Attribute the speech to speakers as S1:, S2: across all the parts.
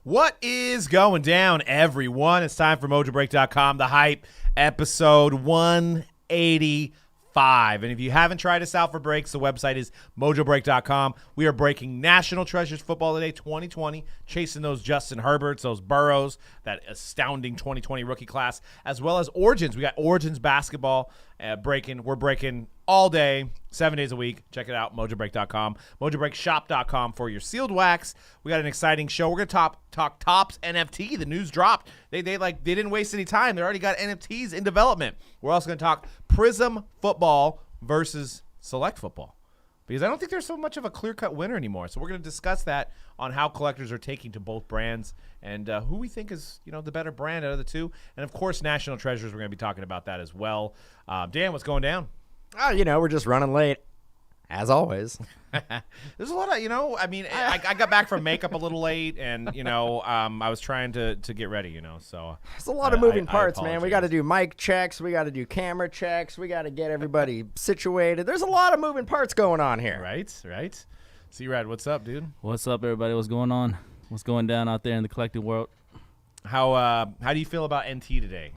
S1: What is going down, everyone? It's time for Mojobreak.com, The Hype, episode 185. And if you haven't tried us out for breaks, the website is Mojobreak.com. We are breaking National Treasures Football today, 2020, chasing those Justin Herberts, those Burrows, that astounding 2020 rookie class, as well as Origins. We got Origins basketball breaking. We're breaking all day, 7 days a week. Check it out, Mojobreak.com. Mojobreakshop.com for your sealed wax. We got an exciting show. We're going to talk Topps NFT. The news dropped. They didn't waste any time. They already got NFTs in development. We're also going to talk Prizm Football versus Select Football, because I don't think there's so much of a clear-cut winner anymore. So we're going to discuss that on how collectors are taking to both brands and who we think is, the better brand out of the two. And, of course, National Treasures. We're going to be talking about that as well. Dan, what's going down?
S2: Oh, we're just running late, as always.
S1: There's a lot of, I got back from makeup a little late, and, I was trying to get ready, so.
S2: There's a lot of moving parts, man. We got to do mic checks. We got to do camera checks. We got to get everybody situated. There's a lot of moving parts going on here.
S1: Right. C-Rad, what's up, dude?
S3: What's up, everybody? What's going on? What's going down out there in the collective world?
S1: How do you feel about NT today?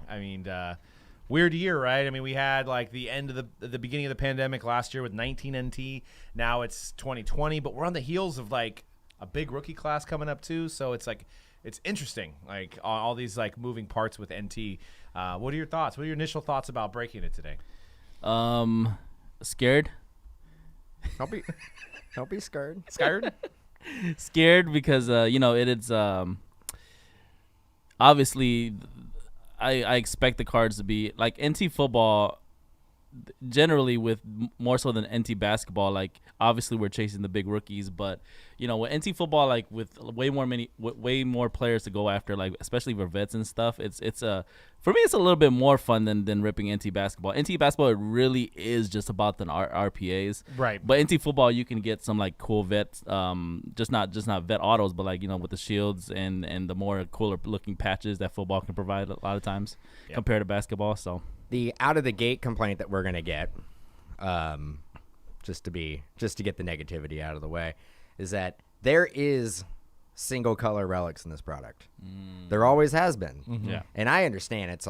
S1: Weird year, right? We had the end of the beginning of the pandemic last year with 19 NT. Now it's 2020, but we're on the heels of a big rookie class coming up too. So it's interesting, all these moving parts with NT. What are your thoughts? What are your initial thoughts about breaking it today?
S3: Scared.
S2: Don't be scared.
S3: Scared because it is obviously. I expect the cards to be like NT football generally, with more so than NT basketball. Obviously we're chasing the big rookies, but with NT football, with way more players to go after, especially for vets and stuff, it's for me it's a little bit more fun than ripping NT basketball. NT basketball, it really is just about the RPAs,
S1: right?
S3: But NT football, you can get some cool vets, just not vet autos, but with the shields and the more cooler looking patches that football can provide a lot of times compared to basketball. So
S2: the out of the gate complaint that we're gonna get, just to get the negativity out of the way, is that there is single color relics in this product. There always has been.
S3: Mm-hmm. Yeah.
S2: And I understand it's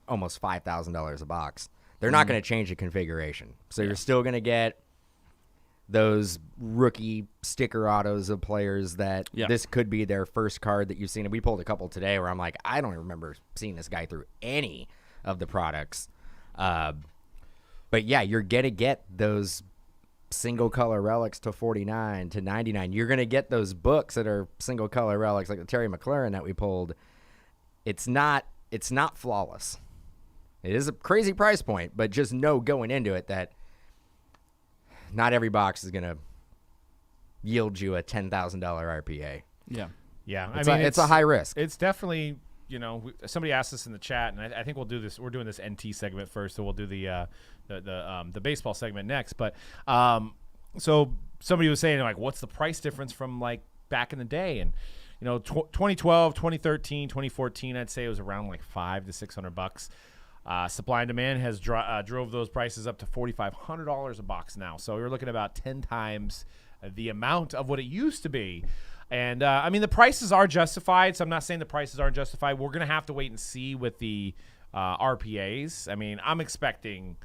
S2: almost $5,000 a box. They're not going to change the configuration. So you're still going to get those rookie sticker autos of players that this could be their first card that you've seen. And we pulled a couple today where I'm I don't even remember seeing this guy through any of the products. But yeah, you're going to get those single color relics to 49 to 99. You're going to get those books that are single color relics, like the Terry McLaurin that we pulled. It's not flawless. It is a crazy price point, but just know going into it that not every box is going to yield you a $10,000 RPA.
S3: Yeah.
S2: It's a high risk.
S1: It's definitely, somebody asked us in the chat, and I think we'll do this. We're doing this NT segment first, so we'll do the baseball segment next. But so somebody was saying what's the price difference from back in the day? And 2012, 2013, 2014, I'd say it was around $500 to $600. Supply and demand has drove those prices up to $4,500 a box now. So you're looking about 10 times the amount of what it used to be. And the prices are justified. So I'm not saying the prices aren't justified. We're gonna have to wait and see with the RPAs. I'm expecting.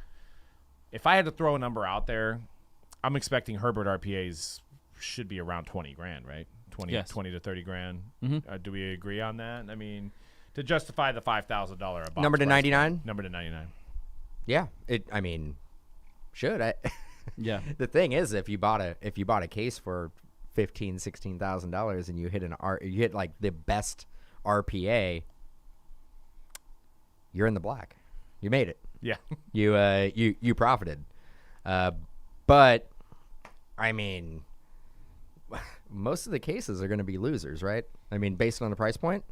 S1: If I had to throw a number out there, I'm expecting Herbert RPAs should be around $20,000, right? 20 to $30,000.
S3: Mm-hmm.
S1: Do we agree on that? To justify the $5,000 a box.
S2: Number to 99?
S1: Number to 99.
S2: Yeah. Should.
S3: Yeah.
S2: The thing is, if you bought a case for $16,000 and you hit the best RPA, you're in the black. You made it.
S1: Yeah.
S2: You profited. But most of the cases are going to be losers, right? Based on the price point.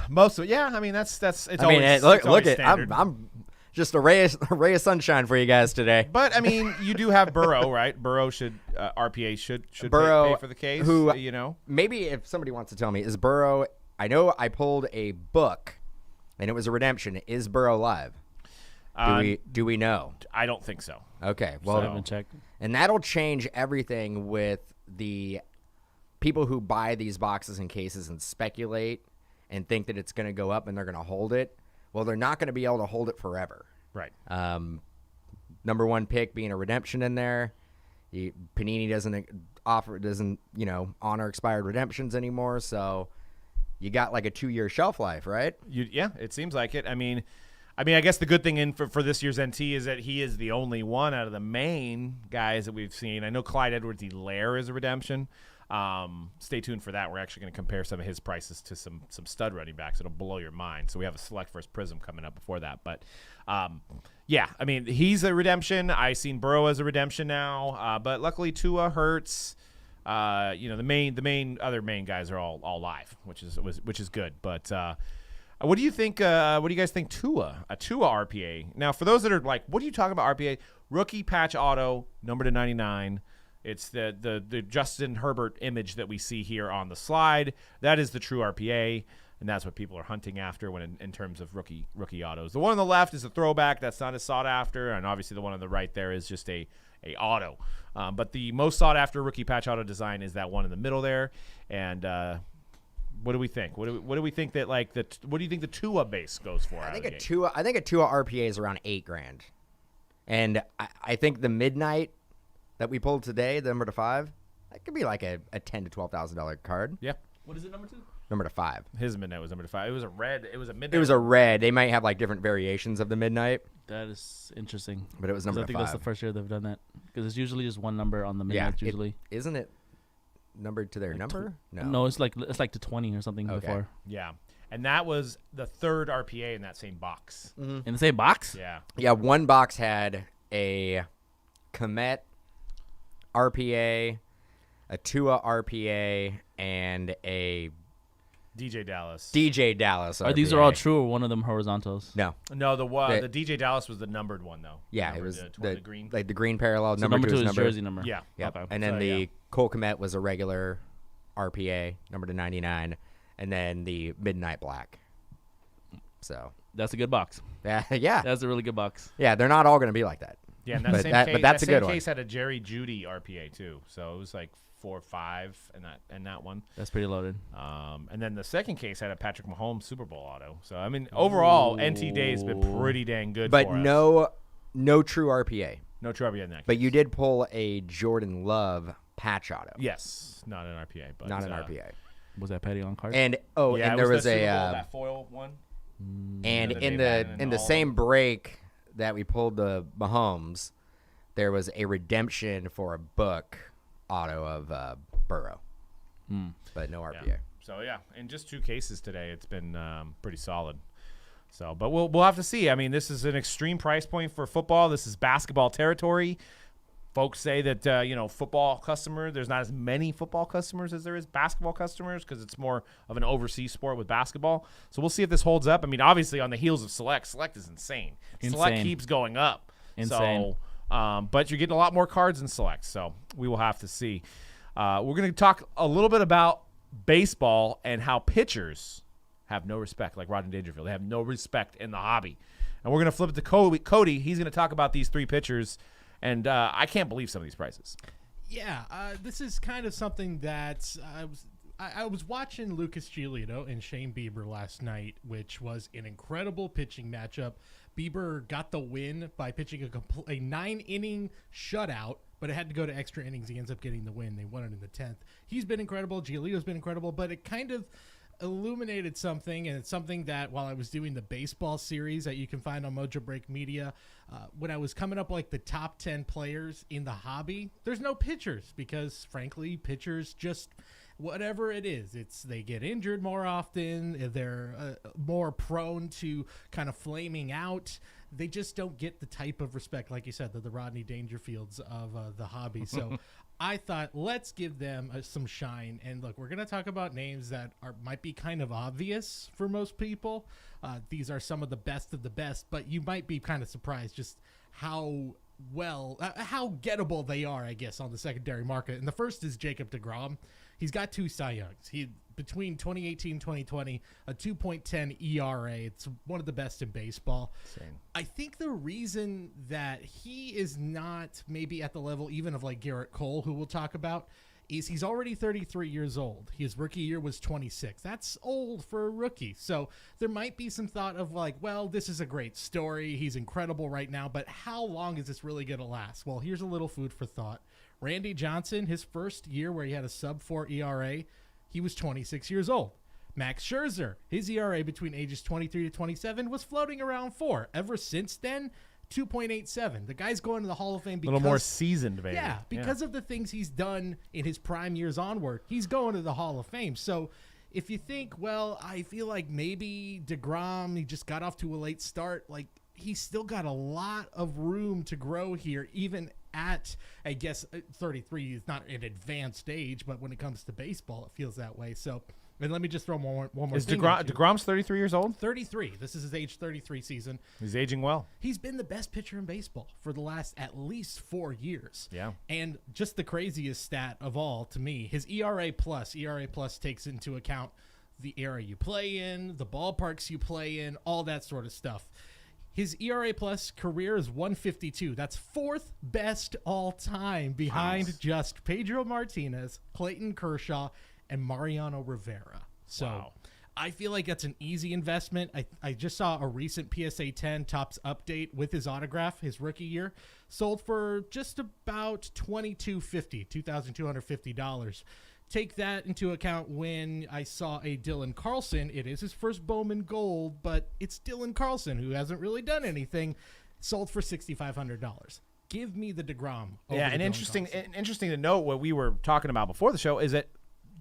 S1: Most of it, yeah. That's it's.
S2: Look at I'm just a ray of sunshine for you guys today.
S1: But you do have Burrow, right? Burrow should RPA should
S2: Burrow
S1: pay for the case.
S2: Who maybe if somebody wants to tell me, is Burrow? I know I pulled a book, and it was a redemption. Is Burrow live? Do we know?
S1: I don't think so.
S2: Okay, well,
S3: I haven't checked.
S2: And that'll change everything with the people who buy these boxes and cases and speculate and think that it's going to go up and they're going to hold it, well, they're not going to be able to hold it forever.
S1: Right.
S2: Number one pick being a redemption in there. Panini doesn't honor expired redemptions anymore, so you got like a 2-year shelf life, right?
S1: Yeah, it seems like it. I mean, I guess the good thing for this year's NT is that he is the only one out of the main guys that we've seen. I know Clyde Edwards-Helaire is a redemption. Stay tuned for that. We're actually going to compare some of his prices to some stud running backs. It'll blow your mind. So we have a Select vs. Prizm coming up before that. But yeah, I mean, he's a redemption. I've seen Burrow as a redemption now. But luckily Tua, Hurts, the other main guys are all live, which is good. But what do you think? What do you guys think? A Tua RPA. Now, for those that are like, what are you talking about RPA? Rookie patch auto, number to 99. It's the Justin Herbert image that we see here on the slide. That is the true RPA, and that's what people are hunting after when in terms of rookie autos. The one on the left is a throwback that's not as sought after, and obviously the one on the right there is just a auto. But the most sought after rookie patch auto design is that one in the middle there. And what do we think? What do we think that what do you think the Tua base goes for?
S2: I think a Tua RPA is around $8,000, and I think the midnight that we pulled today, the number to 5, that could be like a $10,000 to $12,000 card.
S1: Yeah.
S3: What is it, number 2?
S2: Number to 5.
S1: His midnight was number to 5. It was a red. It was a midnight.
S2: It was a red. They might have like different variations of the midnight.
S3: That is interesting.
S2: But it was number 5.
S3: I think that's the first year they've done that because it's usually just one number on the midnight. Usually,
S2: isn't it numbered to their number?
S3: No, it's like to 20 or something before.
S1: Yeah, and that was the third RPA in that same box.
S3: In the same box?
S1: Yeah.
S2: Yeah, one box had a Komet RPA, a Tua RPA, and a
S1: DJ Dallas.
S2: RPA.
S3: These are all true, or one of them horizontals?
S2: No,
S1: the DJ Dallas was the numbered one though.
S2: Yeah, it was
S1: the green.
S2: like the green parallel.
S3: So number 2 is jersey number.
S1: Yeah.
S2: Yep.
S3: Okay.
S2: And then the Cole Komet was a regular RPA, number to 99, and then the Midnight Black. So
S3: that's a good box.
S2: Yeah,
S3: That's a really good box.
S2: Yeah, they're not all going to be like that.
S1: Yeah, and
S2: but that's a good one.
S1: case had a Jerry Jeudy RPA too, so it was like 4 or 5 in that one.
S3: That's pretty loaded.
S1: And then the second case had a Patrick Mahomes Super Bowl auto. So I mean, overall, NT Day's been pretty dang good.
S2: But
S1: for us.
S2: no true RPA.
S1: No true RPA in that case.
S2: But you did pull a Jordan Love patch auto.
S1: Yes, not an RPA, but
S2: Not an RPA.
S3: Was that petty on card?
S2: And
S1: yeah,
S2: and there was
S1: the
S2: a
S1: Super Bowl, that foil one.
S2: and
S1: that
S2: in
S1: they've added
S2: the
S1: in
S2: in the
S1: all
S2: same
S1: of
S2: break that we pulled the Mahomes, there was a redemption for a book auto of Burrow, but no RPA.
S1: Yeah. So yeah, in just 2 cases today, it's been pretty solid. So, but we'll have to see. I mean, this is an extreme price point for football. This is basketball territory. Folks say that football customer. There's not as many football customers as there is basketball customers because it's more of an overseas sport with basketball. So we'll see if this holds up. I mean, obviously on the heels of Select is insane. Select keeps going up.
S3: Insane.
S1: So, but you're getting a lot more cards in Select. So we will have to see. We're going to talk a little bit about baseball and how pitchers have no respect, like Rodney Dangerfield. They have no respect in the hobby. And we're going to flip it to Cody. He's going to talk about these 3 pitchers. And I can't believe some of these prices.
S4: Yeah, this is kind of something that I was watching Lucas Giolito and Shane Bieber last night, which was an incredible pitching matchup. Bieber got the win by pitching a 9-inning shutout, but it had to go to extra innings. He ends up getting the win. They won it in the 10th. He's been incredible. Giolito's been incredible, but it kind of illuminated something, and it's something that while I was doing the baseball series that you can find on Mojobreak Media, when I was coming up like the top 10 players in the hobby, there's no pitchers because frankly pitchers just whatever it is, they get injured more often, they're more prone to kind of flaming out. They just don't get the type of respect, like you said, the Rodney Dangerfields of the hobby. So I thought, let's give them some shine. And look, we're going to talk about names that might be kind of obvious for most people. These are some of the best, but you might be kind of surprised just how gettable they are, I guess, on the secondary market. And the first is Jacob deGrom. He's got 2 Cy Youngs. Between 2018 and 2020, a 2.10 ERA. It's one of the best in baseball.
S1: Same.
S4: I think the reason that he is not maybe at the level even of like Garrett Cole, who we'll talk about, is he's already 33 years old. His rookie year was 26. That's old for a rookie. So there might be some thought of like, well, this is a great story. He's incredible right now, but how long is this really going to last? Well, here's a little food for thought. Randy Johnson, his first year where he had a sub-4 ERA, he was 26 years old. Max Scherzer, his ERA between ages 23 to 27 was floating around 4. Ever since then, 2.87. The guy's going to the Hall of Fame because
S1: A little more seasoned, maybe.
S4: Yeah, because of the things he's done in his prime years onward. He's going to the Hall of Fame. So if you think, well, I feel like maybe DeGrom, he just got off to a late start, like he's still got a lot of room to grow here, even at, I guess, 33 is not an advanced age, but when it comes to baseball, it feels that way. So, and let me just throw one more
S1: Is
S4: thing.
S1: DeGrom's 33 years old?
S4: 33. This is his age 33 season.
S1: He's aging well.
S4: He's been the best pitcher in baseball for the last at least 4 years.
S1: Yeah.
S4: And just the craziest stat of all to me, his ERA plus takes into account the area you play in, the ballparks you play in, all that sort of stuff. His ERA plus career is 152. That's 4th best all time behind just Pedro Martinez, Clayton Kershaw, and Mariano Rivera. So
S1: Wow.
S4: I feel like that's an easy investment. I just saw a recent PSA 10 Topps update with his autograph, his rookie year, sold for just about $2,250. Take that into account when I saw a Dylan Carlson. It is his first Bowman Gold, but it's Dylan Carlson, who hasn't really done anything, sold for $6,500. Give me the DeGrom. Over
S1: Yeah,
S4: the
S1: and
S4: Dylan Carlson.
S1: interesting to note what we were talking about before the show is that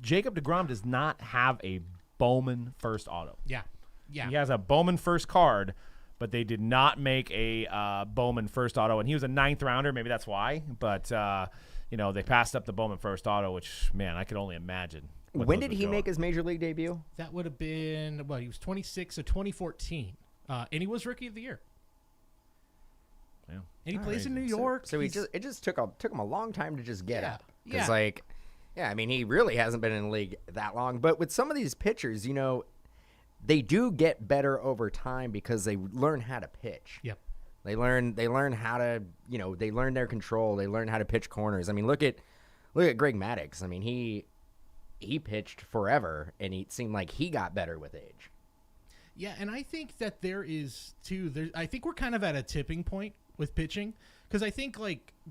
S1: Jacob DeGrom does not have a Bowman first auto.
S4: Yeah.
S1: He has a Bowman first card, but they did not make a Bowman first auto, and he was a 9th rounder. Maybe that's why. But they passed up the Bowman first auto, which, man, I could only imagine.
S2: When did he make his major league debut?
S4: That would have been, he was 26, so 2014. And he was Rookie of the Year.
S1: Yeah.
S4: And he plays in New York.
S2: So it just took him a long time to just get up.
S4: Yeah.
S2: Because, he really hasn't been in the league that long. But with some of these pitchers, they do get better over time because they learn how to pitch.
S4: Yep.
S2: They learn how to, they learn their control. They learn how to pitch corners. I mean, look at Greg Maddux. I mean, he pitched forever, and it seemed like he got better with age.
S4: Yeah, and I think that there is too. I think we're kind of at a tipping point with pitching, because I think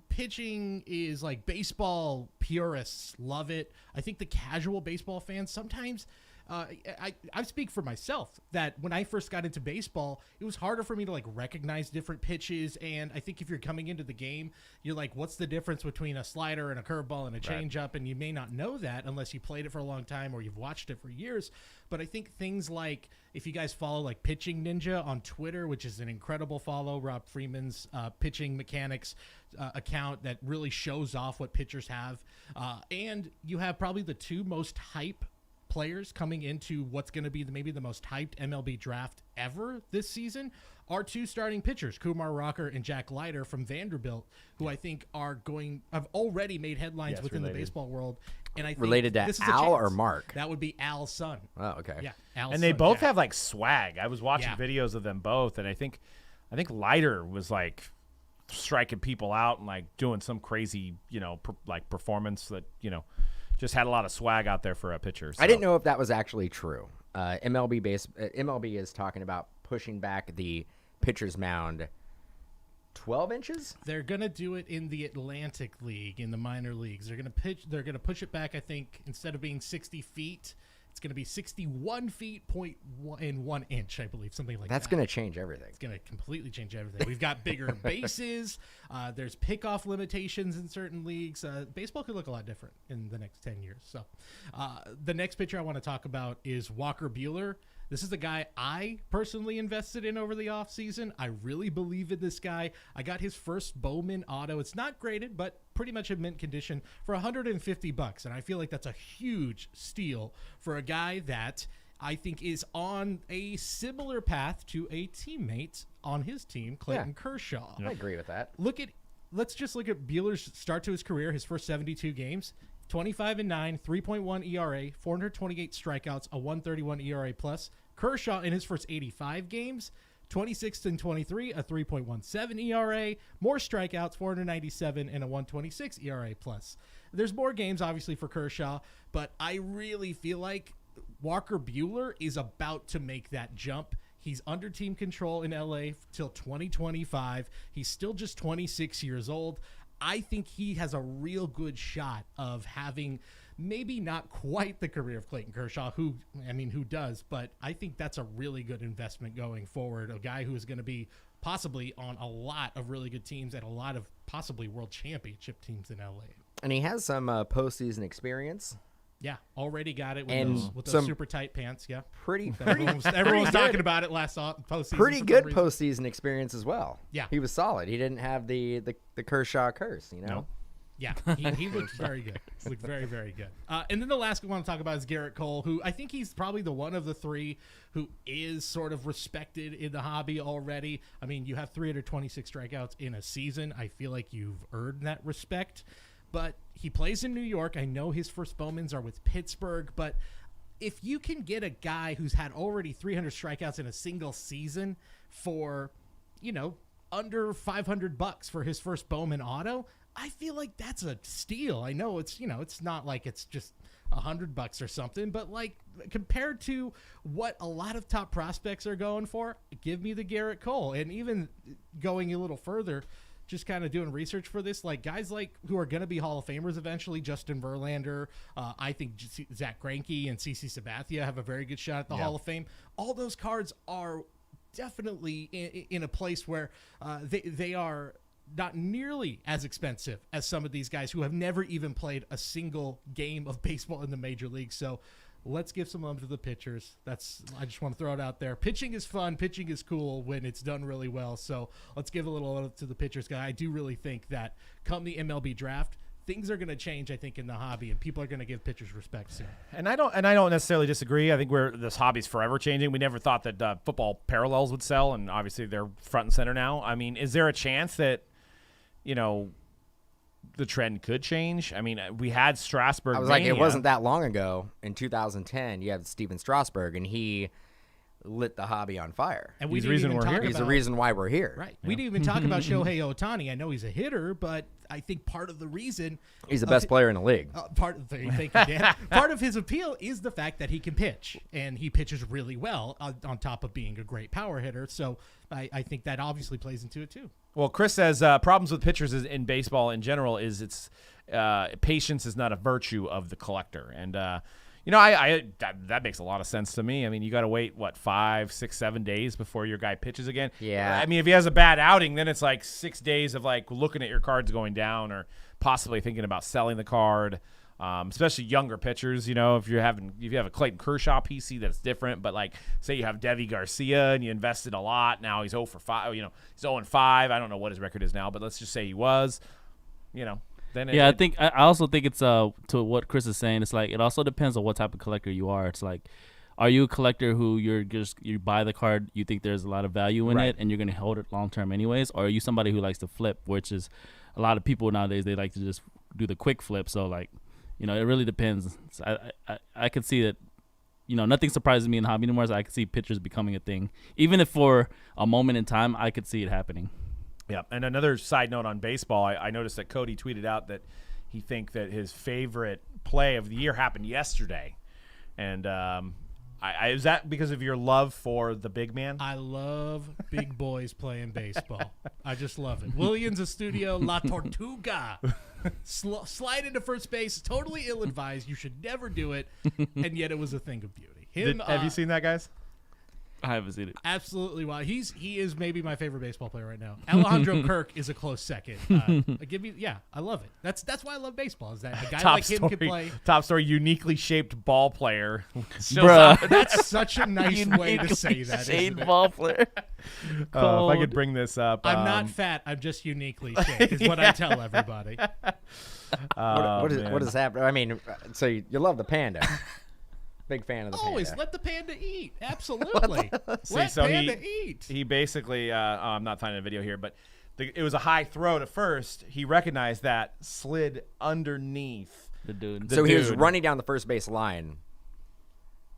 S4: pitching is baseball purists love it. I think the casual baseball fans sometimes. I speak for myself that when I first got into baseball, it was harder for me to recognize different pitches. And I think if you're coming into the game, you're like, what's the difference between a slider and a curveball and a changeup? And you may not know that unless you played it for a long time or you've watched it for years. But I think things like, if you guys follow Pitching Ninja on Twitter, which is an incredible follow, Rob Freeman's pitching mechanics account that really shows off what pitchers have. And you have probably the 2 most hype players coming into what's going to be maybe the most hyped MLB draft ever this season are 2 starting pitchers, Kumar Rocker and Jack Leiter from Vanderbilt, who I think have already made headlines within the baseball world. And I think
S2: related to
S4: this is
S2: Al or Mark?
S4: That would be Al's son.
S2: Oh, okay.
S4: Yeah, Al's
S1: And they
S4: son,
S1: both
S4: Jack.
S1: have swag. I was watching videos of them both, and I think Leiter was striking people out and doing some crazy performance that just had a lot of swag out there for a pitcher. So.
S2: I didn't know if that was actually true. MLB is talking about pushing back the pitcher's mound 12 inches.
S4: They're gonna do it in the Atlantic League, in the minor leagues. They're gonna push it back. I think instead of being 60 feet, it's gonna be 61 feet point 1 inch, I believe, something like that.
S2: That's gonna change everything.
S4: It's going to completely change everything. We've got bigger bases. There's pickoff limitations in certain leagues. Baseball could look a lot different in the next 10 years. So the next pitcher I want to talk about is Walker Buehler. This is the guy I personally invested in over the offseason. I really believe in this guy. I got his first Bowman auto. It's not graded, but pretty much in mint condition for $150. And I feel like that's a huge steal for a guy that I think is on a similar path to a teammate on his team, Clayton Kershaw.
S2: I agree with that.
S4: Let's just look at Buehler's start to his career, his first 72 games. 25-9, 3.1 ERA, 428 strikeouts, a 131 ERA plus. Kershaw in his first 85 games, 26 and 23, a 3.17 ERA, more strikeouts, 497, and a 126 ERA plus. There's more games, obviously, for Kershaw, but I really feel like Walker Buehler is about to make that jump. He's under team control in LA till 2025. He's still just 26 years old. I think he has a real good shot of having maybe not quite the career of Clayton Kershaw, who does, but I think that's a really good investment going forward. A guy who is going to be possibly on a lot of really good teams and a lot of possibly world championship teams in LA.
S2: And he has some postseason experience.
S4: Yeah, already got it with
S2: And
S4: those super tight pants. Yeah,
S2: Everyone
S4: was talking about it last postseason.
S2: Pretty good postseason experience as well.
S4: Yeah,
S2: he was solid. He didn't have the Kershaw curse, you know.
S1: No.
S4: Yeah, he looked very good. Looked very, very good. And then the last one I want to talk about is Garrett Cole, who I think he's probably the one of the three who is sort of respected in the hobby already. I mean, you have 326 strikeouts in a season. I feel like you've earned that respect. But he plays in New York. I know his first Bowmans are with Pittsburgh, but if you can get a guy who's had already 300 strikeouts in a single season for, under $500 for his first Bowman auto, I feel like that's a steal. I know it's not like it's just $100 or something, but like compared to what a lot of top prospects are going for, give me the Garrett Cole. And even going a little further, just kind of doing research for this, like guys like who are going to be Hall of Famers eventually, Justin Verlander, I think Zach Greinke and CC Sabathia have a very good shot at the Hall of Fame. All those cards are definitely in a place where they are not nearly as expensive as some of these guys who have never even played a single game of baseball in the major league. So let's give some love to the pitchers. I just want to throw it out there. Pitching is fun. Pitching is cool when it's done really well. So let's give a little love to the pitchers. I do really think that come the MLB draft, things are going to change, I think, in the hobby, and people are going to give pitchers respect soon.
S1: And I don't necessarily disagree. I think this hobby's forever changing. We never thought that football parallels would sell, and obviously they're front and center now. I mean, is there a chance that the trend could change? I mean, we had Strasburg.
S2: I was like, it wasn't that long ago. In 2010, you had Steven Strasburg, and he lit the hobby on fire.
S4: And he's the
S2: reason why we're here.
S4: Right. Yeah. We didn't even talk about Shohei Ohtani. I know he's a hitter, but I think part of the reason
S2: he's the best player in the league.
S4: Part of his appeal is the fact that he can pitch, and he pitches really well on top of being a great power hitter. So I think that obviously plays into it too. Well,
S1: Chris says problems with pitchers in baseball in general is it's patience is not a virtue of the collector, and that makes a lot of sense to me. I mean, you got to wait 5, 6, 7 days before your guy pitches again.
S2: Yeah.
S1: I mean, if he has a bad outing, then it's like 6 days of like looking at your cards going down, or possibly thinking about selling the card. Especially younger pitchers, if you have a Clayton Kershaw PC, that's different. But like, say you have Devi Garcia and you invested a lot, now he's 0 for 5. He's 0 5. I don't know what his record is now, but let's just say he was. Then
S3: I also think it's to what Chris is saying. It's like it also depends on what type of collector you are. It's like, are you a collector who you buy the card, you think there's a lot of value in it, and you're gonna hold it long term anyways, or are you somebody who likes to flip, which is a lot of people nowadays, they like to just do the quick flip. So like, it really depends. So I could see that, nothing surprises me in the hobby anymore. So I could see pitchers becoming a thing, even if for a moment in time, I could see it happening.
S1: Yeah, and another side note on baseball, I noticed that Cody tweeted out that he thinks that his favorite play of the year happened yesterday, and is that because of your love for the big man?
S4: I love big boys playing baseball. I just love it. Williams Estudio, La Tortuga. Slide into first base, totally ill-advised. You should never do it, and yet it was a thing of beauty.
S1: Have you seen that, guys?
S3: I haven't seen it.
S4: Absolutely wild. He is maybe my favorite baseball player right now. Alejandro Kirk is a close second. I love it. That's why I love baseball. Is that a guy like him can play?
S1: Top story: uniquely shaped ball player.
S3: Bruh.
S4: That's such a nice way to say that.
S3: Shaped ball player.
S1: If I could bring this up,
S4: I'm not fat. I'm just uniquely shaped. Is what I tell everybody.
S2: What is happening? I mean, so you love the panda. Big fan of the
S4: Always
S2: panda.
S4: Let the panda eat. Absolutely. Let panda eat.
S1: He basically, I'm not finding a video here, but it was a high throw at first. He recognized that, slid underneath
S3: the dude.
S2: He was running down the first base line.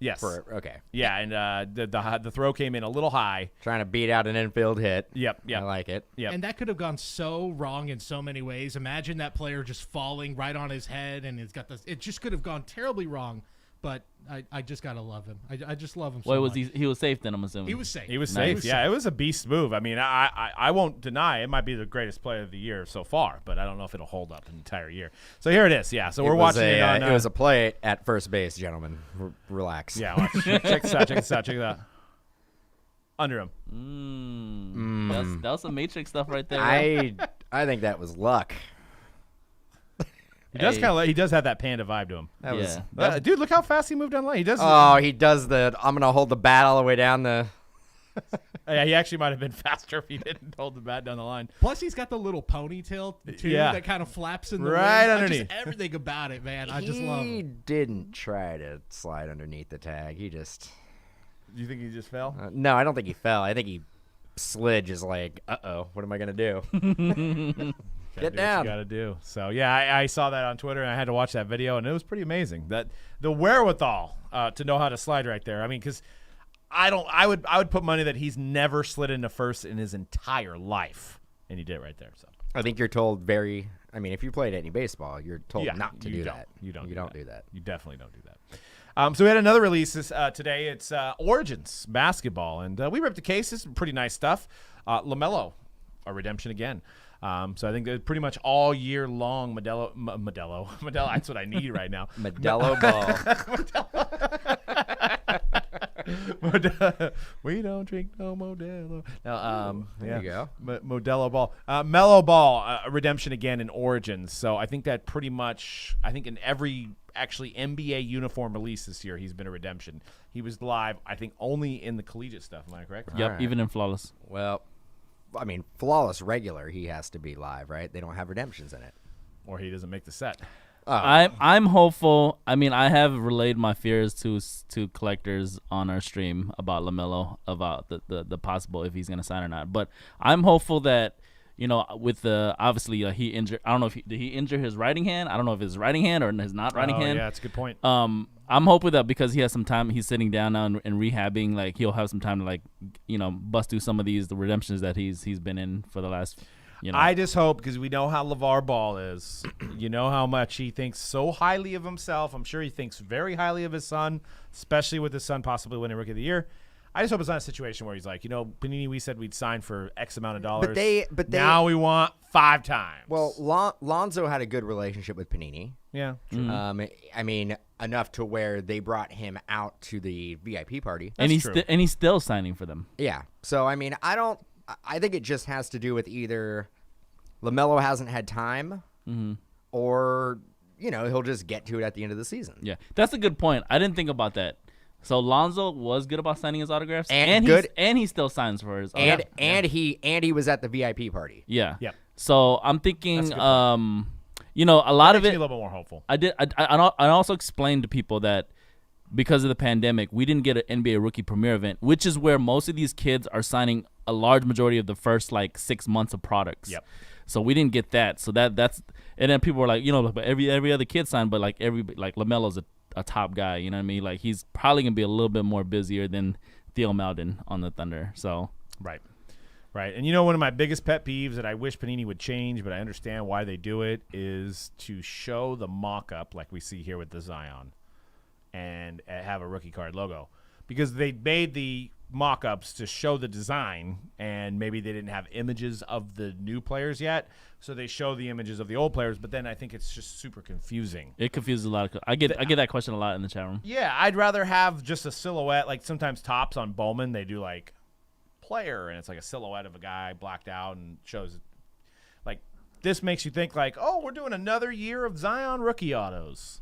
S1: Yes.
S2: Okay.
S1: Yeah, and the throw came in a little high.
S2: Trying to beat out an infield hit.
S1: Yep.
S2: I like it.
S1: Yep.
S4: And that could have gone so wrong in so many ways. Imagine that player just falling right on his head, and it's got this. It just could have gone terribly wrong. But I just gotta love him. I just love him. So
S3: was
S4: much.
S3: he was safe then? I'm assuming
S4: He was safe.
S1: He was
S3: Nice.
S1: safe. Yeah, it was a beast move. I mean, I won't deny it might be the greatest player of the year so far, but I don't know if it'll hold up an entire year. So here it is. Yeah, so we're watching it on.
S2: It was a play at first base, gentlemen. Relax.
S1: Yeah, watch. Check this out. Check this out. Check it out. Under him.
S3: That was some Matrix stuff right there.
S2: I think that was luck.
S1: He does he does have that panda vibe to him.
S2: That was.
S1: Dude, look how fast he moved down line. He does.
S2: Oh, he does the. I'm gonna hold the bat all the way down the.
S1: Yeah, he actually might have been faster if he didn't hold the bat down the line.
S4: Plus, he's got the little ponytail too that kind of flaps in the
S1: Right
S4: wind.
S1: underneath.
S4: Just everything about it, man. I just love
S2: He
S4: him.
S2: didn't try to slide underneath the tag. He just.
S1: Do you think he just fell?
S2: No, I don't think he fell. I think he slid. Just like, what am I gonna do? Get down.
S1: Got to do. So yeah, I saw that on Twitter and I had to watch that video and it was pretty amazing. That the wherewithal to know how to slide right there. I mean, because I would put money that he's never slid into first in his entire life, and he did it right there. So
S2: I think you're told very. I mean, if you played any baseball, you're told
S1: yeah,
S2: not to do that.
S1: You don't
S2: do that.
S1: You definitely don't do that. So we had another release today. It's Origins basketball, and we ripped the case. This is pretty nice stuff. LaMelo, a redemption again. So I think that pretty much all year long, Modelo. That's what I need right now.
S2: Modelo ball.
S1: We don't drink no Modelo. Now,
S2: There you go.
S1: Modelo ball, Mellow ball, redemption again in Origins. So I think that pretty much, I think in every actually NBA uniform release this year, he's been a redemption. He was live, I think, only in the collegiate stuff. Am I correct?
S3: Yep,
S2: Alright.
S3: even in Flawless.
S2: Well, I mean, flawless regular, he has to be live, right? They don't have redemptions in it.
S1: Or he doesn't make the set.
S3: I'm hopeful. I mean, I have relayed my fears to collectors on our stream about LaMelo, about the possible if he's gonna sign or not. But I'm hopeful that, you know, with the obviously he injured. I don't know if did he injure his writing hand. I don't know if his writing hand or his not writing hand.
S1: Yeah, that's a good point.
S3: I'm hoping that because he has some time, he's sitting down now and rehabbing. Like he'll have some time to bust through some of the redemptions that he's been in for the last.
S1: I just hope, because we know how LeVar Ball is. You know how much he thinks so highly of himself. I'm sure he thinks very highly of his son, especially with his son possibly winning Rookie of the Year. I just hope it's not a situation where he's like, Panini, we said we'd sign for X amount of dollars. But they now we want 5 times.
S2: Well, Lonzo had a good relationship with Panini.
S1: Yeah.
S3: Mm-hmm.
S2: I mean, enough to where they brought him out to the VIP party.
S3: And he's still signing for them.
S2: Yeah. So, I mean, I think it just has to do with either LaMelo hasn't had time or, he'll just get to it at the end of the season.
S3: Yeah. That's a good point. I didn't think about that. So Lonzo was good about signing his autographs,
S2: and
S3: he still signs for his autographs.
S2: And he was at the VIP party.
S3: Yeah.
S1: Yeah.
S3: So I'm thinking, a lot of it.
S1: A little bit more hopeful.
S3: I also explained to people that because of the pandemic, we didn't get an NBA rookie premiere event, which is where most of these kids are signing a large majority of the first 6 months of products.
S1: Yep.
S3: So we didn't get that. So that's and then people were like, but every other kid signed, but LaMelo's a top guy. You know what I mean? He's probably gonna be a little bit more busier than Theo Maledon on the Thunder. So
S1: right. And one of my biggest pet peeves that I wish Panini would change, but I understand why they do it, is to show the mock-up like we see here with the Zion and have a rookie card logo, because they made the mock-ups to show the design, and maybe they didn't have images of the new players yet, so they show the images of the old players, but then I think it's just super confusing.
S3: It confuses a lot of I get that question a lot in the chat room.
S1: Yeah, I'd rather have just a silhouette. Like sometimes tops on Bowman, they do player, and it's a silhouette of a guy blacked out and shows this makes you think we're doing another year of Zion rookie autos,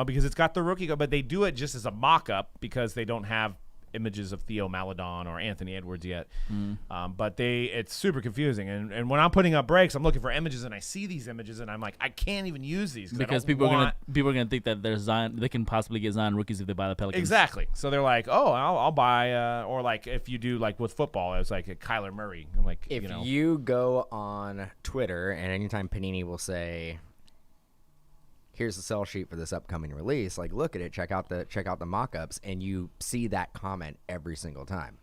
S1: because it's got the rookie, but they do it just as a mock-up because they don't have images of Theo Maledon or Anthony Edwards yet. But it's super confusing. And when I'm putting up breaks, I'm looking for images, and I see these images, and I'm like, I can't even use these
S3: because people are gonna think that there's Zion. They can possibly get Zion rookies if they buy the Pelicans.
S1: Exactly. So they're like, oh, I'll buy, or if you do with football, it's a Kyler Murray. I'm like,
S2: if you go on Twitter, and anytime Panini will say, here's the sell sheet for this upcoming release. Like, look at it, check out the mock-ups, and you see that comment every single time.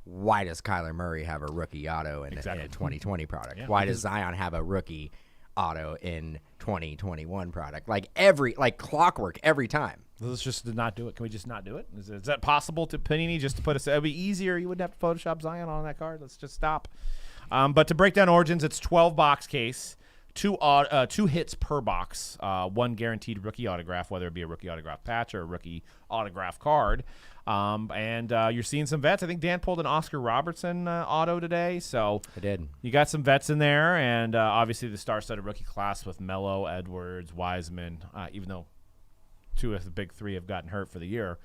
S2: Why does Kyler Murray have a rookie auto in a 2020 product? Why does Zion have a rookie auto in 2021 product? Like clockwork every time.
S1: Let's just not do it. Can we just not do it? Is that possible to Panini just to put it'd be easier? You wouldn't have to Photoshop Zion on that card. Let's just stop. But to break down Origins, it's 12 box case, two hits per box, one guaranteed rookie autograph, whether it be a rookie autograph patch or a rookie autograph card. And you're seeing some vets. I think Dan pulled an Oscar Robertson auto today. So
S2: I did.
S1: You got some vets in there, and obviously the star-studded rookie class with Mello, Edwards, Wiseman, even though two of the big three have gotten hurt for the year.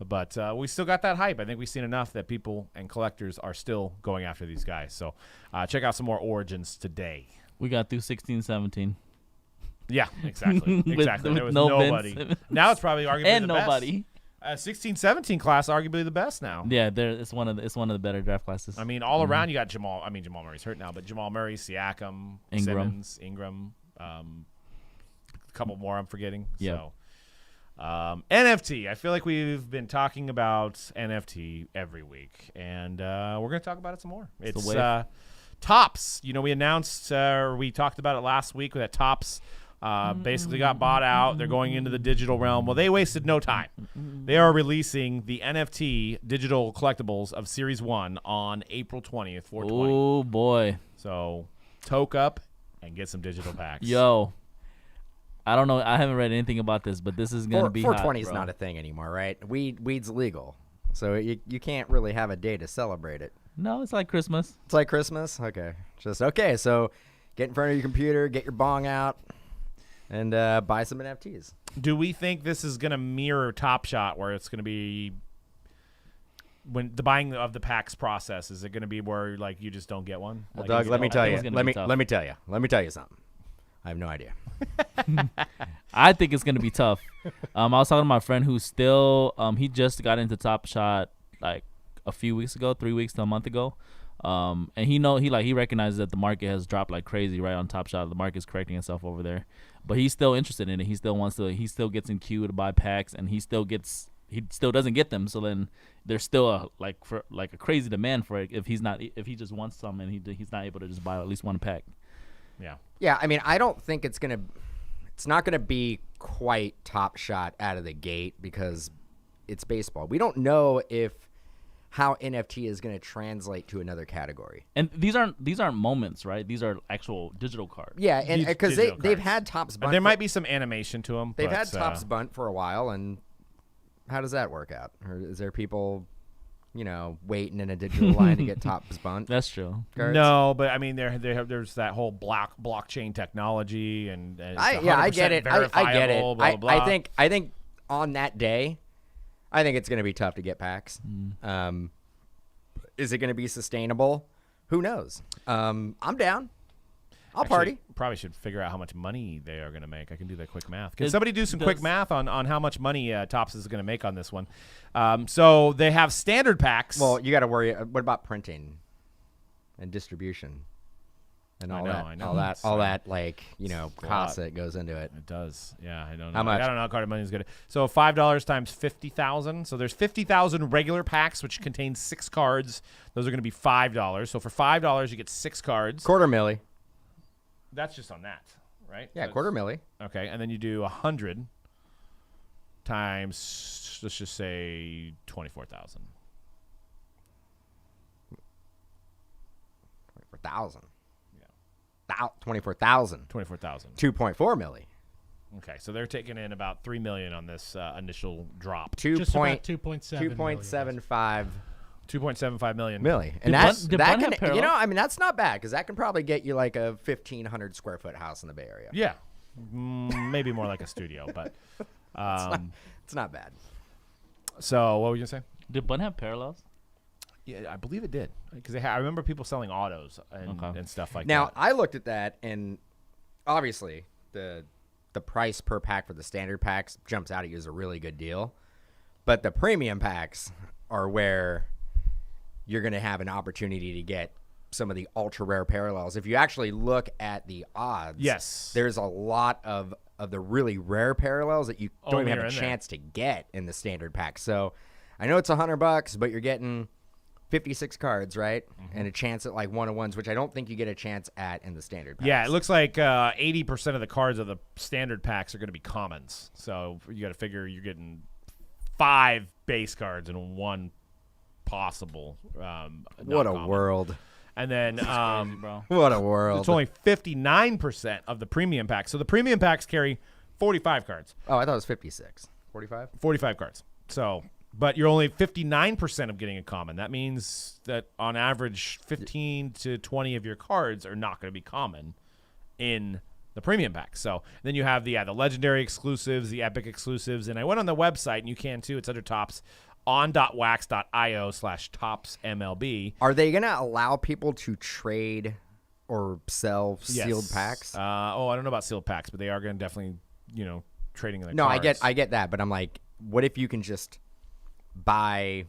S1: But we still got that hype. I think we've seen enough that people and collectors are still going after these guys. So check out some more Origins today.
S3: We got through 16-17.
S1: Yeah, exactly. Exactly. There was
S3: no
S1: nobody.
S3: Now
S1: it's probably arguably
S3: and
S1: the
S3: nobody.
S1: best. 16-17 class, arguably the best now.
S3: Yeah, it's one of the better draft classes.
S1: I mean, all around you got Jamal. I mean, Jamal Murray's hurt now, but Jamal Murray, Siakam, Simmons, Ingram, a couple more I'm forgetting.
S3: Yeah.
S1: So, NFT. I feel like we've been talking about NFT every week, and we're going to talk about it some more. It's Topps. You know, we announced, we talked about it last week that Topps basically got bought out. They're going into the digital realm. Well, they wasted no time. They are releasing the NFT digital collectibles of Series 1 on April 20th, 420.
S3: Oh, boy.
S1: So toke up and get some digital packs.
S3: Yo. I don't know. I haven't read anything about this, but this is going to be
S2: 420
S3: hot,
S2: is not a thing anymore, right? Weed's legal. So you can't really have a day to celebrate it.
S3: No, it's like Christmas.
S2: It's like Christmas? Okay. Okay, so get in front of your computer, get your bong out, and buy some NFTs.
S1: Do we think this is going to mirror Top Shot, where it's going to be when the buying of the packs process? Is it going to be where like you just don't get one?
S2: Well,
S1: like,
S2: Doug, let me tell you something. I have no idea.
S3: I think it's going to be tough. I was talking to my friend who's still he just got into Top Shot like a few weeks ago, 3 weeks to a month ago. And he recognizes that the market has dropped like crazy right on Top Shot. The market's correcting itself over there. But he's still interested in it. He still gets in queue to buy packs, and he still doesn't get them. So then there's still a crazy demand for it if he just wants some and he's not able to just buy at least one pack.
S1: Yeah.
S2: Yeah, I mean, I don't think it's not gonna be quite Top Shot out of the gate because it's baseball. We don't know how NFT is going to translate to another category.
S3: And these aren't moments, right? These are actual digital cards.
S2: Yeah, and because they've had Topps Bunt.
S1: There might be some animation to them.
S2: They've had Topps Bunt for a while, and how does that work out? Or is there people, waiting in a digital line to get Topps Bunt?
S3: That's true.
S2: Cards?
S1: No, but I mean, there's that whole blockchain technology, and
S2: I get it. I get it.
S1: Blah, blah, blah.
S2: I think on that day, I think it's going to be tough to get packs. Is it going to be sustainable? Who knows? I'm down. I'll party.
S1: Probably should figure out how much money they are going to make. I can do that quick math. Can somebody do some quick math on how much money Topps is going to make on this one? So they have standard packs.
S2: Well, you got to worry. What about printing and distribution? And all that cost that goes into it.
S1: It does. Yeah, I don't know.
S2: How much?
S1: I don't know how card money is good. So $5 times 50,000. So there's 50,000 regular packs, which contain 6 cards. Those are going to be $5. So for $5, you get 6 cards.
S2: $250,000.
S1: That's just on that, right?
S2: Yeah, $250,000.
S1: Okay, and then you do 100 times, let's just say 24,000.
S2: 24,000. 24,000.
S1: 24,000.
S2: 2.4 million.
S1: Okay, so they're taking in about $3 million on this initial drop.
S4: Just about
S2: 2.75
S1: $2.75 million.
S2: And that's not bad because that can probably get you like a 1,500 square foot house in the Bay Area.
S1: Yeah, maybe more like a studio, but
S2: it's not bad.
S1: So what were you gonna say?
S3: Did Bun have parallels?
S1: Yeah, I believe it did because I remember people selling autos and stuff like that.
S2: Now I looked at that, and obviously the price per pack for the standard packs jumps out at you as a really good deal, but the premium packs are where you're going to have an opportunity to get some of the ultra rare parallels. If you actually look at the odds,
S1: Yes.
S2: there's a lot of the really rare parallels that you don't
S1: Only
S2: even
S1: are
S2: have a
S1: in there.
S2: chance to get in the standard pack. So I know it's $100, but you're getting 56 cards, right? And a chance at like 1-of-1s, which I don't think you get a chance at in the standard packs.
S1: Yeah, it looks like 80% of the cards of the standard packs are going to be commons. So you got to figure you're getting 5 base cards and 1 possible.
S2: What a
S1: non-common.
S2: world.
S1: And then
S3: Crazy, bro.
S2: What a world.
S1: it's only 59% of the premium packs. So the premium packs carry 45 cards,
S2: Oh, I thought it was 56. 45?
S1: 45 cards. So, but you're only 59% of getting a common. That means that on average, 15 to 20 of your cards are not going to be common in the premium pack. So then you have the legendary exclusives, the epic exclusives, and I went on the website, and you can too. It's under Tops, on.wax.io/TopsMLB.
S2: Are they going to allow people to trade or sell
S1: Yes.
S2: sealed packs?
S1: I don't know about sealed packs, but they are going to definitely, trading their
S2: No,
S1: cards.
S2: I get that, but I'm like, what if you can just buy,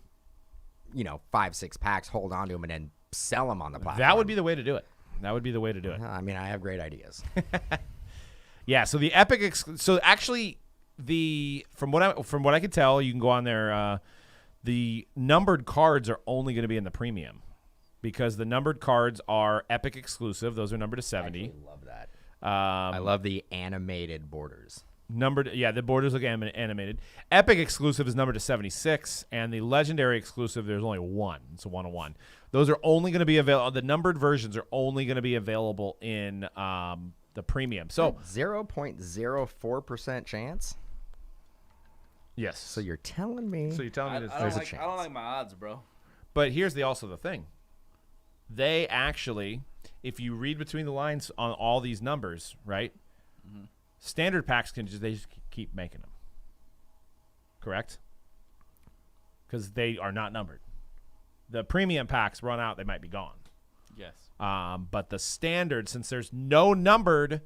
S2: 5-6 packs, hold on to them, and then sell them on the platform?
S1: That would be the way to do it.
S2: I mean, I have great ideas.
S1: Yeah, so the epic so actually from what I could tell, you can go on there, the numbered cards are only going to be in the premium because the numbered cards are epic exclusive. Those are numbered to 70.
S2: I love that. I
S1: Um,
S2: love the animated borders.
S1: the borders look animated. Epic exclusive is numbered to 76, and the legendary exclusive, there's only 1. It's a 1-of-1. Those are only going to be available. The numbered versions are only going to be available in the premium. So
S2: 0.04% chance?
S1: yes.
S2: So you're telling me.
S1: So you're telling me
S3: I
S1: there's
S3: don't
S1: a chance.
S3: like my odds, bro.
S1: But here's also the thing. They actually, if you read between the lines on all these numbers, right? Standard packs they just keep making them. Correct? Because they are not numbered. The premium packs run out, they might be gone.
S3: Yes.
S1: But the standard, since there's no numbered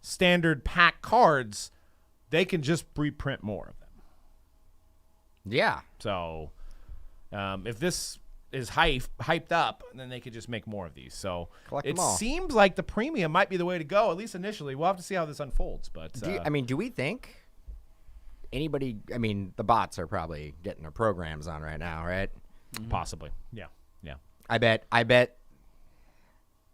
S1: standard pack cards, they can just reprint more of them.
S2: Yeah.
S1: So if this is hyped up, then they could just make more of these. So
S2: Collect
S1: it
S2: them all.
S1: seems like the premium might be the way to go, at least initially. We'll have to see how this unfolds. But
S2: Do we think anybody? I mean, the bots are probably getting their programs on right now, right?
S1: possibly, yeah.
S2: I bet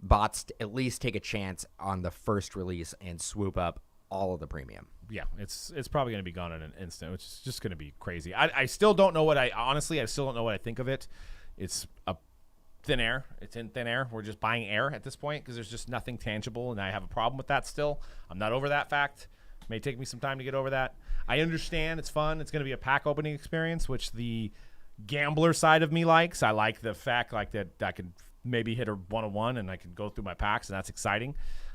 S2: bots at least take a chance on the first release and swoop up all of the premium.
S1: Yeah, it's probably going to be gone in an instant, which is just going to be crazy. I still don't know I still don't know what I think of it. It's a thin air. It's in thin air. We're just buying air at this point because there's just nothing tangible, and I have a problem with that still. I'm not over that fact. It may take me some time to get over that. I understand it's fun. It's going to be a pack opening experience, which the gambler side of me likes. I like the fact that I can maybe hit a 1-of-1 and I can go through my packs, and that's exciting.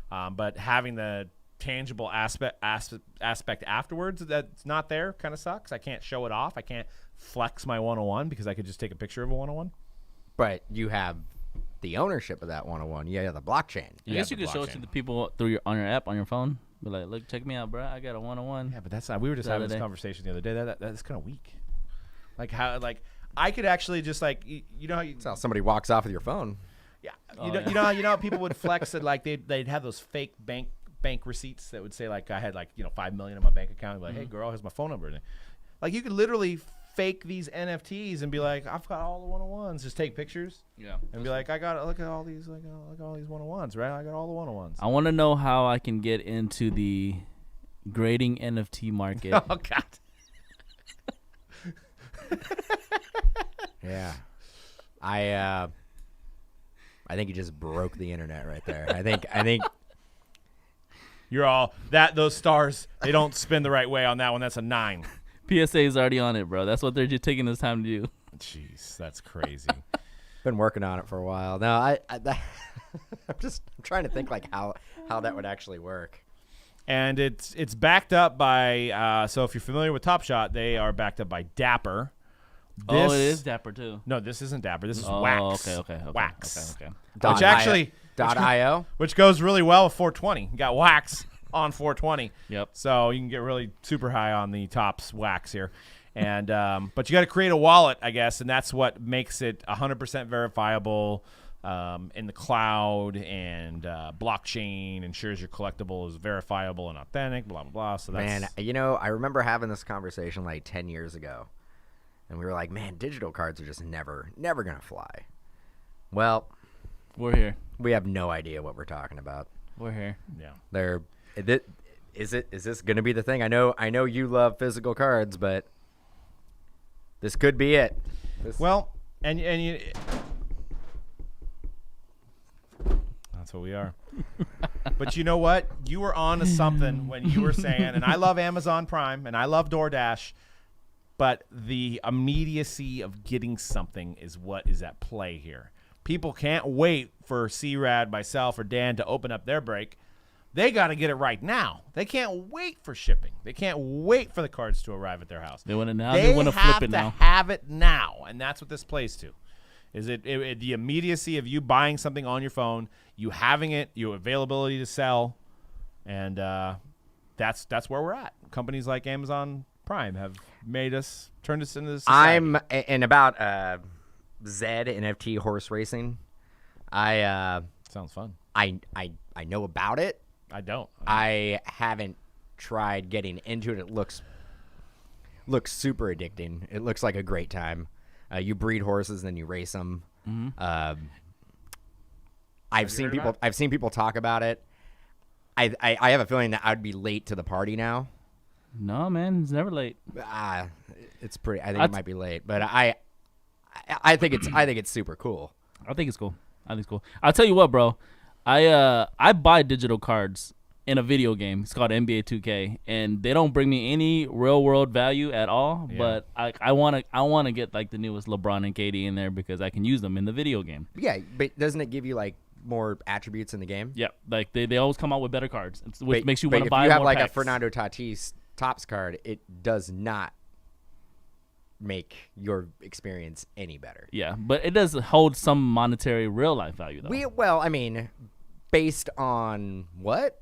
S1: But having the tangible aspect afterwards that's not there kind of sucks. I can't show it off. I can't flex my 1-of-1 because I could just take a picture of a 1-of-1.
S2: But you have the ownership of that 101. Yeah, the blockchain.
S3: I guess you could show it to the people on your app on your phone. Be like, look, check me out, bro. I got a 1-on-1.
S1: Yeah, but that's not. We were just
S3: The
S1: having
S3: other
S1: this
S3: day.
S1: conversation the other day. That's kind of weak. Like how I could actually just you know how you
S2: That's how somebody walks off with your phone.
S1: yeah
S3: Oh,
S1: you know how people would flex that they'd have those fake bank receipts that would say I had $5 million in my bank account. Like, hey girl, here's my phone number. And you could literally fake these NFTs and be like, I've got all the 1-of-1s. Just take pictures
S3: Yeah.
S1: and be like, look at all these 1-of-1s, right? I got all the 1-of-1s.
S3: I want to know how I can get into the grading NFT market.
S1: Oh God.
S2: Yeah. I think you just broke the internet right there. I think
S1: You're all those stars. They don't spin the right way on that one. That's a 9.
S3: PSA is already on it, bro. That's what they're just taking this time to do.
S1: Jeez, that's crazy.
S2: been working on it for a while. No, I'm trying to think how that would actually work.
S1: And it's backed up by so if you're familiar with Top Shot, they are backed up by Dapper.
S3: Oh, it is Dapper too.
S1: No, this isn't Dapper. This is
S3: Oh,
S1: Wax.
S3: okay.
S1: Wax.
S3: Okay.
S1: Which actually
S2: .io.
S1: which goes really well with 420. You got Wax on 420.
S3: Yep.
S1: So you can get really super high on the Topps Wax here. And but you got to create a wallet, I guess, and that's what makes it 100% verifiable. in the cloud, and blockchain ensures your collectible is verifiable and authentic, blah, blah, blah. So that's...
S2: Man, I remember having this conversation like 10 years ago, and we were like, man, digital cards are just never going to fly. Well,
S3: We're here.
S2: we have no idea what we're talking about.
S3: We're here.
S1: Yeah.
S2: Is this going to be the thing? I know you love physical cards, but this could be it.
S1: Well, and you... That's what we are. But you know what? You were on to something when you were saying, and I love Amazon Prime, and I love DoorDash, but the immediacy of getting something is what is at play here. People can't wait for C-Rad, myself, or Dan to open up their break. They got to get it right now. They can't wait for shipping. They can't wait for the cards to arrive at their house.
S3: They want it now. They want to flip it now.
S1: They have to have it now, and that's what this plays to. Is it the immediacy of you buying something on your phone, you having it, your availability to sell, and that's where we're at. Companies like Amazon Prime have turned us into society.
S2: And about Zed NFT horse racing.
S1: Sounds fun.
S2: I know about it.
S1: I don't.
S2: I haven't tried getting into it. It looks super addicting. It looks like a great time. You breed horses and then you race them.
S3: Mm-hmm.
S2: I've seen people talk about it. I have a feeling that I'd be late to the party now.
S3: No, man, it's never late.
S2: It's pretty. I think it might be late, but I think it's super cool.
S3: I think it's cool. I'll tell you what, bro. I buy digital cards in a video game. It's called NBA 2K, and they don't bring me any real world value at all.
S1: Yeah.
S3: But I wanna get like the newest LeBron and KD in there because I can use them in the video game.
S2: Yeah, but doesn't it give you like more attributes in the game?
S3: Yep, like they always come out with better cards, which makes you want to buy more.
S2: If you have like
S3: packs.
S2: a Fernando Tatis Topps card, it does not make your experience any better.
S3: Yeah, but it does hold some monetary real life value though.
S2: Well, I mean, based on what?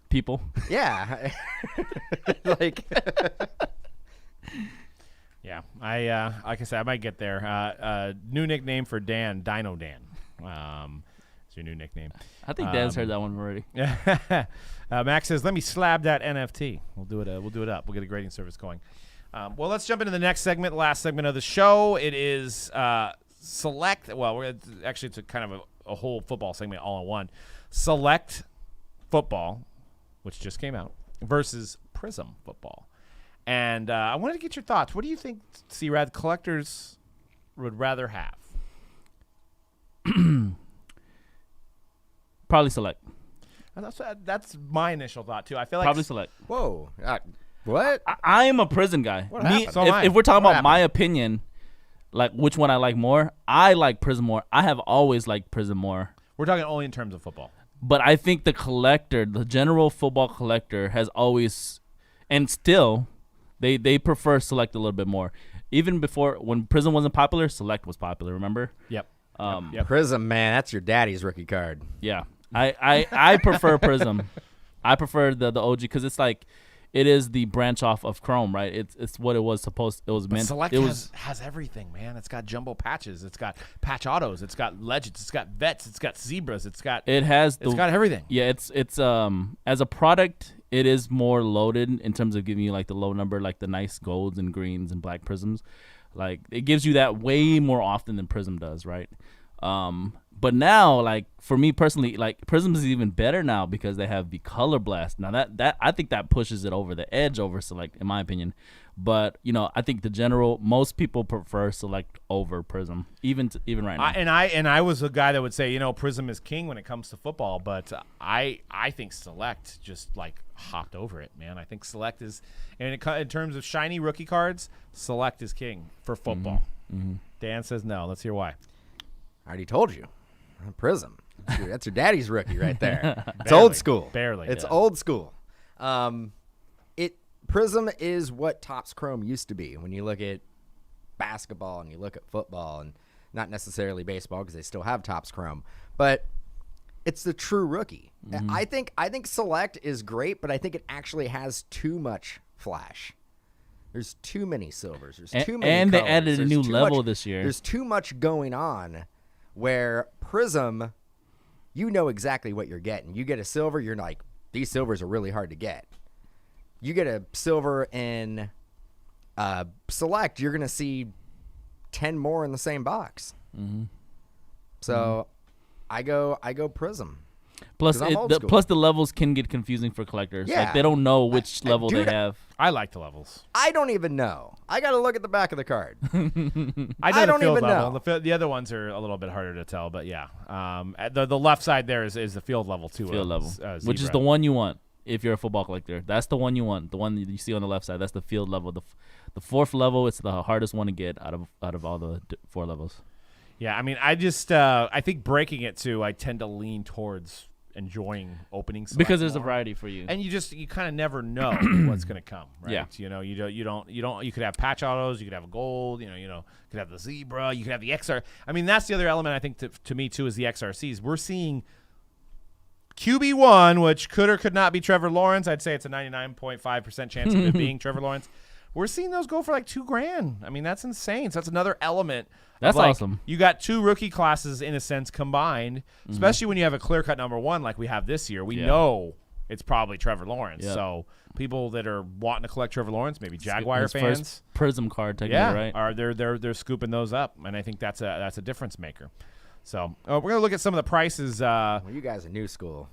S3: People.
S2: Yeah. Like
S1: Yeah, like I said, I might get there. New nickname for Dan, Dino Dan. It's your new nickname.
S3: I think Dan's heard that one already.
S1: Max says, "Let me slab that NFT. We'll do it. We'll do it up. We'll get a grading service going." Well, let's jump into the next segment, the last segment of the show. It is Select. Well, it's a kind of a whole football segment all in one. Select Football, which just came out, versus Prizm Football. And I wanted to get your thoughts. What do you think C-Rad collectors would rather have?
S3: Probably Select.
S1: That's my initial thought, too. I feel like
S3: Probably Select.
S2: whoa. What?
S3: I am a Prizm guy.
S2: happened?
S1: So am I.
S3: If we're talking
S2: What
S3: about my
S2: happened?
S3: opinion, like which one I like more, I like Prizm more. I have always liked Prizm more.
S1: we're talking only in terms of football.
S3: But I think the general football collector has always, and still, they prefer Select a little bit more. Even before, when Prizm wasn't popular, Select was popular, remember?
S1: Yep.
S3: Yep.
S2: Prizm, man, that's your daddy's rookie card.
S3: Yeah. I prefer Prizm. I prefer the OG because it's like, it is the branch off of Chrome, right? It's what it was supposed. It was
S1: But
S3: meant.
S1: Select
S3: it was
S1: has everything, man. It's got jumbo patches. It's got patch autos. It's got legends. It's got vets. It's got zebras. It's got everything.
S3: Yeah, it's as a product, it is more loaded in terms of giving you like the low number, like the nice golds and greens and black prisms. Like it gives you that way more often than Prizm does, right? But now, like for me personally, like Prizm is even better now because they have the color blast. Now that I think that pushes it over the edge over Select, in my opinion. But I think most people prefer Select over Prizm, even right now.
S1: I was a guy that would say, Prizm is king when it comes to football, but I think Select just like hopped over it, man. I think Select is, in terms of shiny rookie cards, Select is king for football.
S3: Mm-hmm.
S1: Dan says no. Let's hear why.
S2: I already told you. Prizm. That's your daddy's rookie right there. It's
S1: Barely.
S2: old school.
S1: Barely.
S2: It's
S1: Yeah.
S2: old school. Prizm is what Topps Chrome used to be when you look at basketball and you look at football, and not necessarily baseball because they still have Topps Chrome, but it's the true rookie.
S3: Mm-hmm.
S2: I think Select is great, but I think it actually has too much flash. There's too many silvers. There's too many
S3: and they
S2: colors.
S3: added a
S2: There's
S3: new
S2: too
S3: level
S2: much-
S3: this year.
S2: There's too much going on Where Prizm, you know exactly what you're getting. You get a silver, you're like, these silvers are really hard to get. You get a silver in Select, you're going to see 10 more in the same box.
S3: Mm-hmm.
S2: So I go Prizm.
S3: Plus,
S2: I'm old school.
S3: the levels can get confusing for collectors.
S2: Yeah.
S3: Like they don't know which level
S2: dude,
S3: they have.
S1: I like the levels.
S2: I don't even know. I got to look at the back of the card.
S1: I know
S2: I
S1: the
S2: don't
S1: field
S2: even
S1: level.
S2: know.
S1: The other ones are a little bit harder to tell, but yeah. The left side there is the field level too.
S3: Field level, which is the one you want if you're a football collector. That's the one you want. The one that you see on the left side. That's the field level. The fourth level, it's the hardest one to get out of all the 4 levels.
S1: Yeah, I mean, I think breaking it too, I tend to lean towards enjoying opening Select
S3: Because there's a
S1: more.
S3: variety for you.
S1: And you kind of never know what's going to come, right?
S3: Yeah.
S1: You could have patch autos, you could have a gold, you could have the zebra, you could have the XR. I mean, that's the other element I think to me too is the XRCs. We're seeing QB1, which could or could not be Trevor Lawrence. I'd say it's a 99.5% chance of it being Trevor Lawrence. We're seeing those go for like $2,000. I mean, that's insane. So that's another element.
S3: That's
S1: like,
S3: awesome.
S1: You got 2 rookie classes in a sense combined, especially when you have a clear-cut number 1 like we have this year. We know it's probably Trevor Lawrence.
S3: Yep.
S1: So people that are wanting to collect Trevor Lawrence, maybe Jaguar
S3: His
S1: fans,
S3: first Prizm card, technically, right?
S1: they're scooping those up, and I think that's a difference maker. So we're gonna look at some of the prices.
S2: Well, you guys are new school.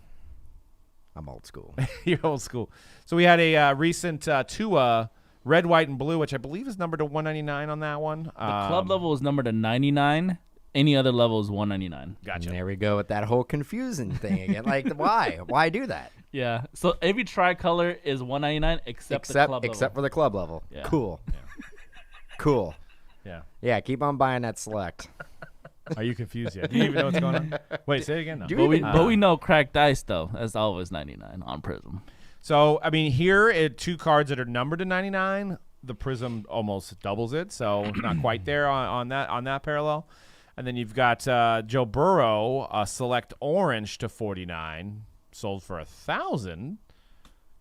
S2: I'm old school.
S1: You're old school. So we had a recent Tua red, white, and blue, which I believe is numbered to 199 on that one.
S3: The club level is numbered to 99. Any other level is 199.
S1: Gotcha.
S2: And there we go with that whole confusing thing again. Like, why? Why do that?
S3: Yeah. So every tricolor is 199 except the club level.
S2: Except for the club level.
S3: Yeah.
S2: Cool.
S1: Yeah.
S2: Cool.
S1: Yeah.
S2: Yeah, keep on buying that Select.
S1: Are you confused yet? Do you even know what's going on? Wait, say it again. No.
S3: But we know cracked dice though. That's always 99 on Prizm.
S1: So, I mean, here at 2 cards that are numbered to 99, the Prizm almost doubles it, so not quite there on that parallel. And then you've got Joe Burrow, Select Orange to 49, sold for $1,000,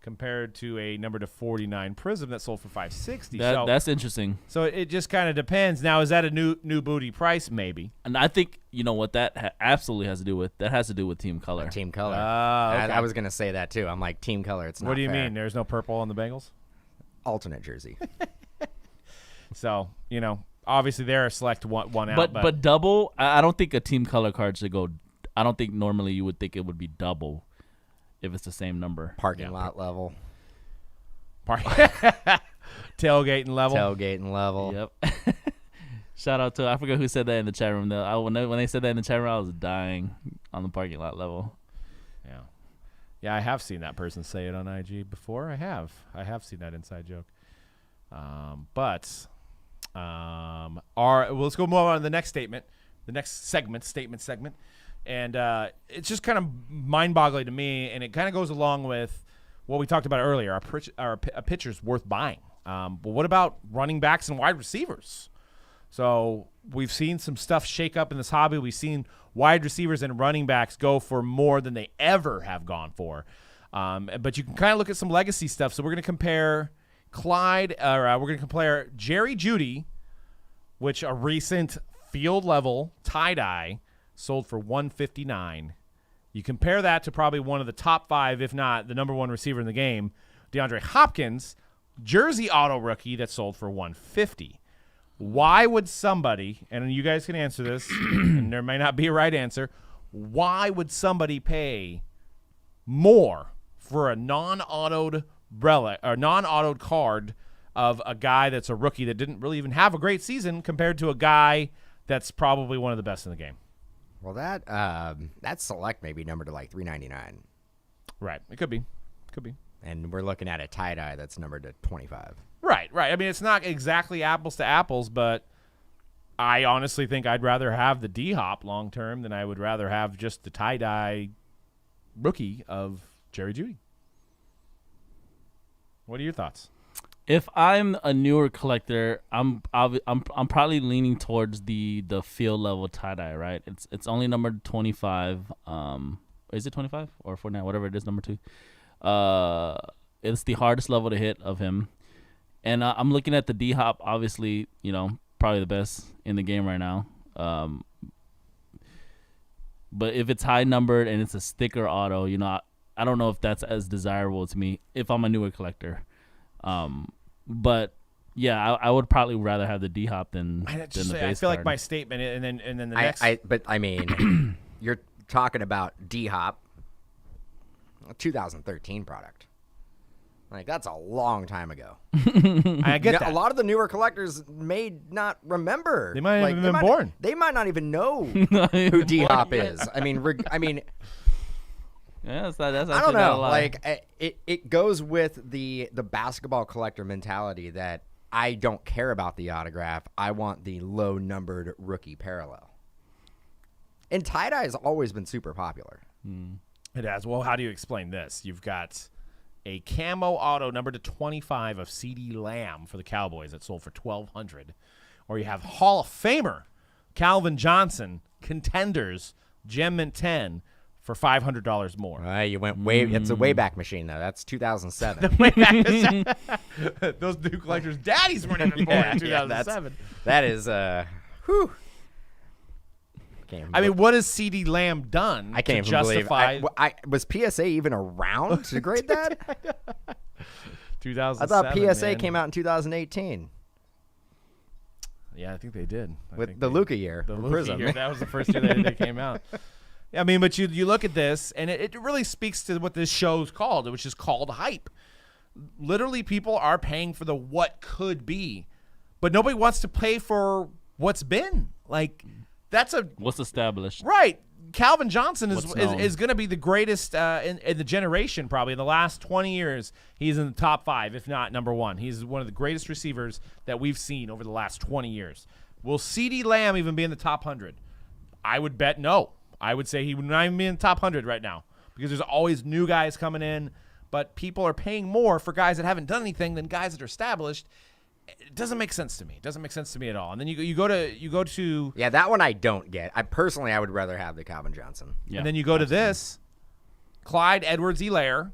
S1: compared to a number to 49 Prizm that sold for $560.
S3: That's interesting.
S1: So it just kind of depends. Now, is that a new booty price? Maybe.
S3: And I think you know what that absolutely has to do with. That has to do with team color.
S2: Team color.
S1: Okay.
S2: I was going to say that too. I'm like, team color, it's not
S1: What do you
S2: fair.
S1: mean? There's no purple on the Bengals?
S2: Alternate jersey.
S1: So, obviously they're a Select one out.
S3: But double, I don't think a team color card should go. I don't think normally you would think it would be double if it's the same number.
S2: Parking lot level.
S1: Tailgating level.
S2: Tailgating level.
S3: Yep. Shout out to I forgot who said that in the chat room though. When they said that in the chat room, I was dying on the parking lot level.
S1: Yeah, I have seen that person say it on IG before. I have seen that inside joke. Let's go move on to the next statement, the next segment, and it's just kind of mind-boggling to me, and it kind of goes along with what we talked about earlier. A pitcher's worth buying. But what about running backs and wide receivers? So we've seen some stuff shake up in this hobby. We've seen wide receivers and running backs go for more than they ever have gone for. But you can kind of look at some legacy stuff. So we're going to compare we're going to compare Jerry Jeudy, which a recent field level tie-dye sold for $159. You compare that to probably one of the top 5, if not the number 1 receiver in the game, DeAndre Hopkins, jersey auto rookie that sold for $150. Why would somebody, and you guys can answer this, and there may not be a right answer, why would somebody pay more for a non-autoed relic or non-autoed card of a guy that's a rookie that didn't really even have a great season compared to a guy that's probably one of the best in the game?
S2: Well, that Select may be numbered to like $399.
S1: Right. It could be.
S2: And we're looking at a tie-dye that's numbered to $25.
S1: Right. I mean, it's not exactly apples to apples, but I honestly think I'd rather have the D-Hop long-term than I would rather have just the tie-dye rookie of Jerry Jeudy. What are your thoughts?
S3: If I'm a newer collector, I'm probably leaning towards the field level tie dye. Right, it's only numbered 25. Is it 25 or 49? Whatever it is, number 2. It's the hardest level to hit of him, and I'm looking at the D-Hop. Obviously, probably the best in the game right now. But if it's high numbered and it's a sticker auto, you know, I don't know if that's as desirable to me if I'm a newer collector. But yeah, I would probably rather have the D-Hop than the base
S1: I feel like
S3: card.
S1: my statement, and then the next.
S2: But I mean, you're talking about D-Hop, a 2013 product. Like, that's a long time ago.
S1: I get that.
S2: A lot of the newer collectors may not remember.
S1: They might not even been born.
S2: They might not even know who D-Hop is. I mean,
S3: Yeah, that's
S2: I don't know. Like, it goes with the basketball collector mentality that I don't care about the autograph. I want the low-numbered rookie parallel. And tie-dye has always been super popular.
S1: It has. Well, how do you explain this? You've got a camo auto numbered to 25 of C.D. Lamb for the Cowboys that sold for $1,200. Or you have Hall of Famer Calvin Johnson, Contenders, Gem Mint 10 for $500 more.
S2: You went way. It's a Wayback Machine, though. That's 2007.
S1: Those new collectors' daddies weren't even born in 2007.
S2: That is, whew.
S1: I mean, what has C.D. Lamb done
S2: I can't
S1: to
S2: even believe.
S1: justify?
S2: Was PSA even around to grade that?
S1: 2007.
S2: I thought PSA
S1: man.
S2: came out in 2018
S1: Yeah, I think they did.
S2: with the Luka year.
S1: The
S2: the
S1: Luka
S2: Prism.
S1: year. That was the first year they came out. I mean, but you look at this, and it really speaks to what this show's called, which is called hype. Literally, people are paying for the what could be, but nobody wants to pay for what's been. Like, that's
S3: what's established.
S1: right. Calvin Johnson is
S3: What's known.
S1: going to be the greatest in the generation, probably in the last 20 years. He's in the top 5, if not number 1. He's one of the greatest receivers that we've seen over the last 20 years. Will C.D. Lamb even be in the top 100? I would bet no. I would say he would not even be in the top 100 right now because there's always new guys coming in, but people are paying more for guys that haven't done anything than guys that are established. It doesn't make sense to me. It doesn't make sense to me at all. And then you go to
S2: Yeah, that one I don't get. I would rather have the Calvin Johnson.
S3: Yeah,
S1: and then you go to this Clyde Edwards-Helaire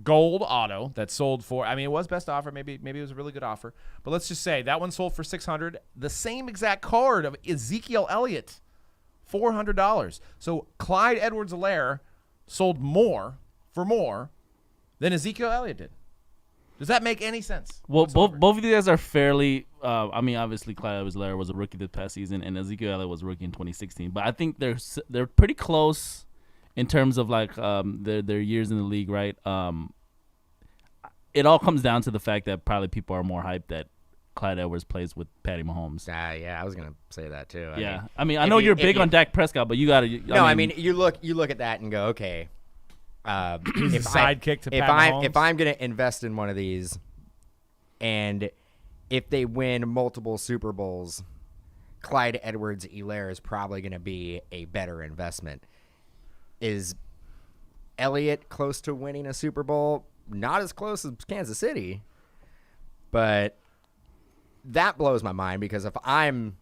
S1: gold auto that sold for, I mean, it was best offer. Maybe it was a really good offer. But let's just say that one sold for $600. The same exact card of Ezekiel Elliott, $400. So Clyde Edwards-Helaire sold more than Ezekiel Elliott did. Does that make any sense?
S3: Well, both of you guys are fairly. I mean, obviously, Clyde Edwards-Helaire was a rookie this past season, and Ezekiel Elliott was a rookie in 2016. But I think they're pretty close in terms of like their years in the league, right? It all comes down to the fact that probably people are more hyped that Clyde Edwards plays with Patty Mahomes.
S2: Yeah, I was gonna say that too.
S3: I mean, I know you're big on Dak Prescott, but you got to.
S2: I mean, you look at that and go, okay.
S1: He's a sidekick to Pat Mahomes.
S2: If I'm going to invest in one of these, and if they win multiple Super Bowls, Clyde Edwards-Helaire is probably going to be a better investment. Is Elliott close to winning a Super Bowl? Not as close as Kansas City, but that blows my mind because if one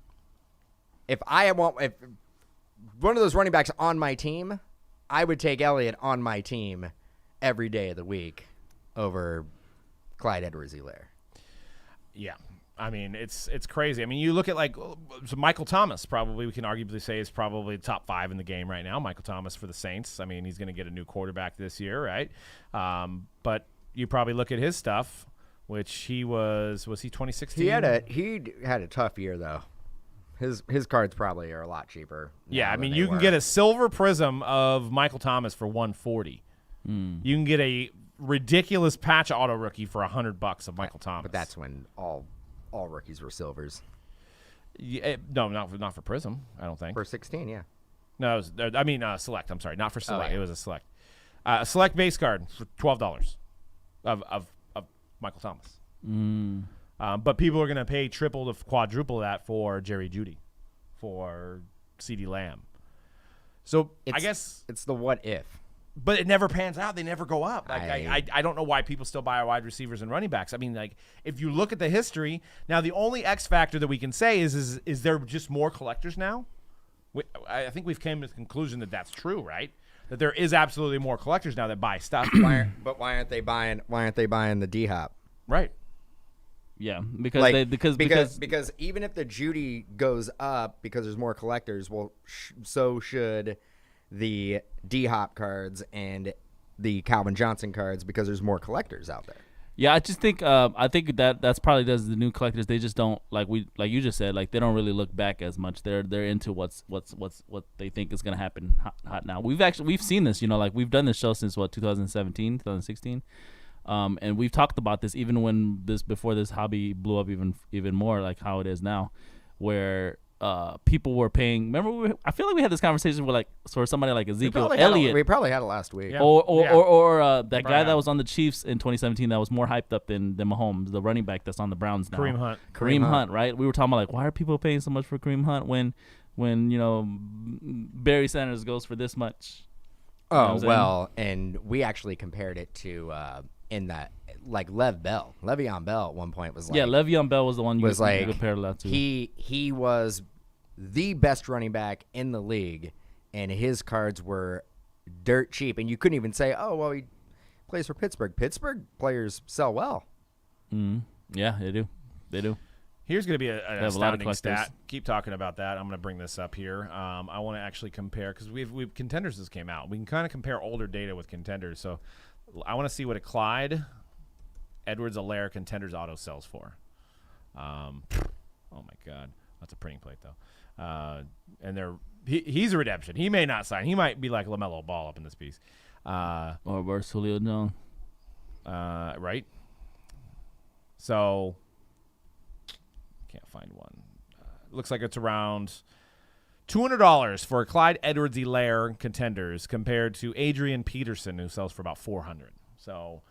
S2: of those running backs on my team, I would take Elliott on my team every day of the week over Clyde Edwards-Helaire.
S1: Yeah. I mean, it's crazy. I mean, you look at so Michael Thomas, probably we can arguably say is probably top 5 in the game right now. Michael Thomas for the Saints. I mean, he's going to get a new quarterback this year, right? But you probably look at his stuff, which was he 2016?
S2: He had a tough year though. His cards probably are a lot cheaper.
S1: Yeah, I mean, you can get a silver prism of Michael Thomas for $140. You can get a ridiculous patch auto rookie for $100 of Michael Thomas.
S2: But that's when all rookies were silvers.
S1: Yeah, no, not for Prism. I don't think
S2: For 16, yeah.
S1: No, Select. I'm sorry, not for Select.
S2: yeah.
S1: It was a Select. Select base card for $12 of Michael Thomas. But people are going to pay triple to quadruple that for Jerry Jeudy, for C.D. Lamb. So I guess
S2: it's the what if.
S1: But it never pans out. They never go up. I don't know why people still buy wide receivers and running backs. I mean, like, if you look at the history, now the only X factor that we can say is there just more collectors now? I think we've came to the conclusion that that's true, right? That there is absolutely more collectors now that buy stuff.
S2: But why aren't they buying the D-Hop?
S1: Right.
S3: Yeah, because
S2: even if the Jeudy goes up because there's more collectors, well, so should the D-Hop cards and the Calvin Johnson cards because there's more collectors out there.
S3: Yeah, I just think that's probably does the new collectors. They just don't like you just said, like they don't really look back as much. They're into what they think is gonna happen hot now. We've seen this, like we've done this show since 2017, 2016, and we've talked about this even before this hobby blew up even more, like how it is now, where people were paying. Remember, I feel like we had this conversation with like for somebody like Ezekiel Elliott.
S2: We probably had it last week.
S1: Yeah.
S3: Or that guy that was on the Chiefs in 2017 that was more hyped up than Mahomes, the running back that's on the Browns now. Kareem Hunt, right? We were talking about like, why are people paying so much for Kareem Hunt when Barry Sanders goes for this much?
S2: Oh, well, and we actually compared it to in that like Le'Veon Bell at one point was like,
S3: Le'Veon Bell was the one you
S2: like
S3: compared that to.
S2: He was the best running back in the league, and his cards were dirt cheap, and you couldn't even say, oh, well, he plays for Pittsburgh. Pittsburgh players sell well.
S3: Yeah, they do.
S1: Here's going to be an astounding stat. Keep talking about that. I'm going to bring this up here. I want to actually compare because we've Contenders just came out. We can kind of compare older data with Contenders. So I want to see what a Clyde Edwards-Helaire Contenders auto sells for. Oh my God, that's a printing plate though. And he's a redemption. He may not sign. He might be like LaMelo Ball up in this piece.
S3: Or versus Julio Jones.
S1: Right. So can't find one. Looks like it's around $200 for Clyde Edwards-Helaire Contenders compared to Adrian Peterson, who sells for about $400. So,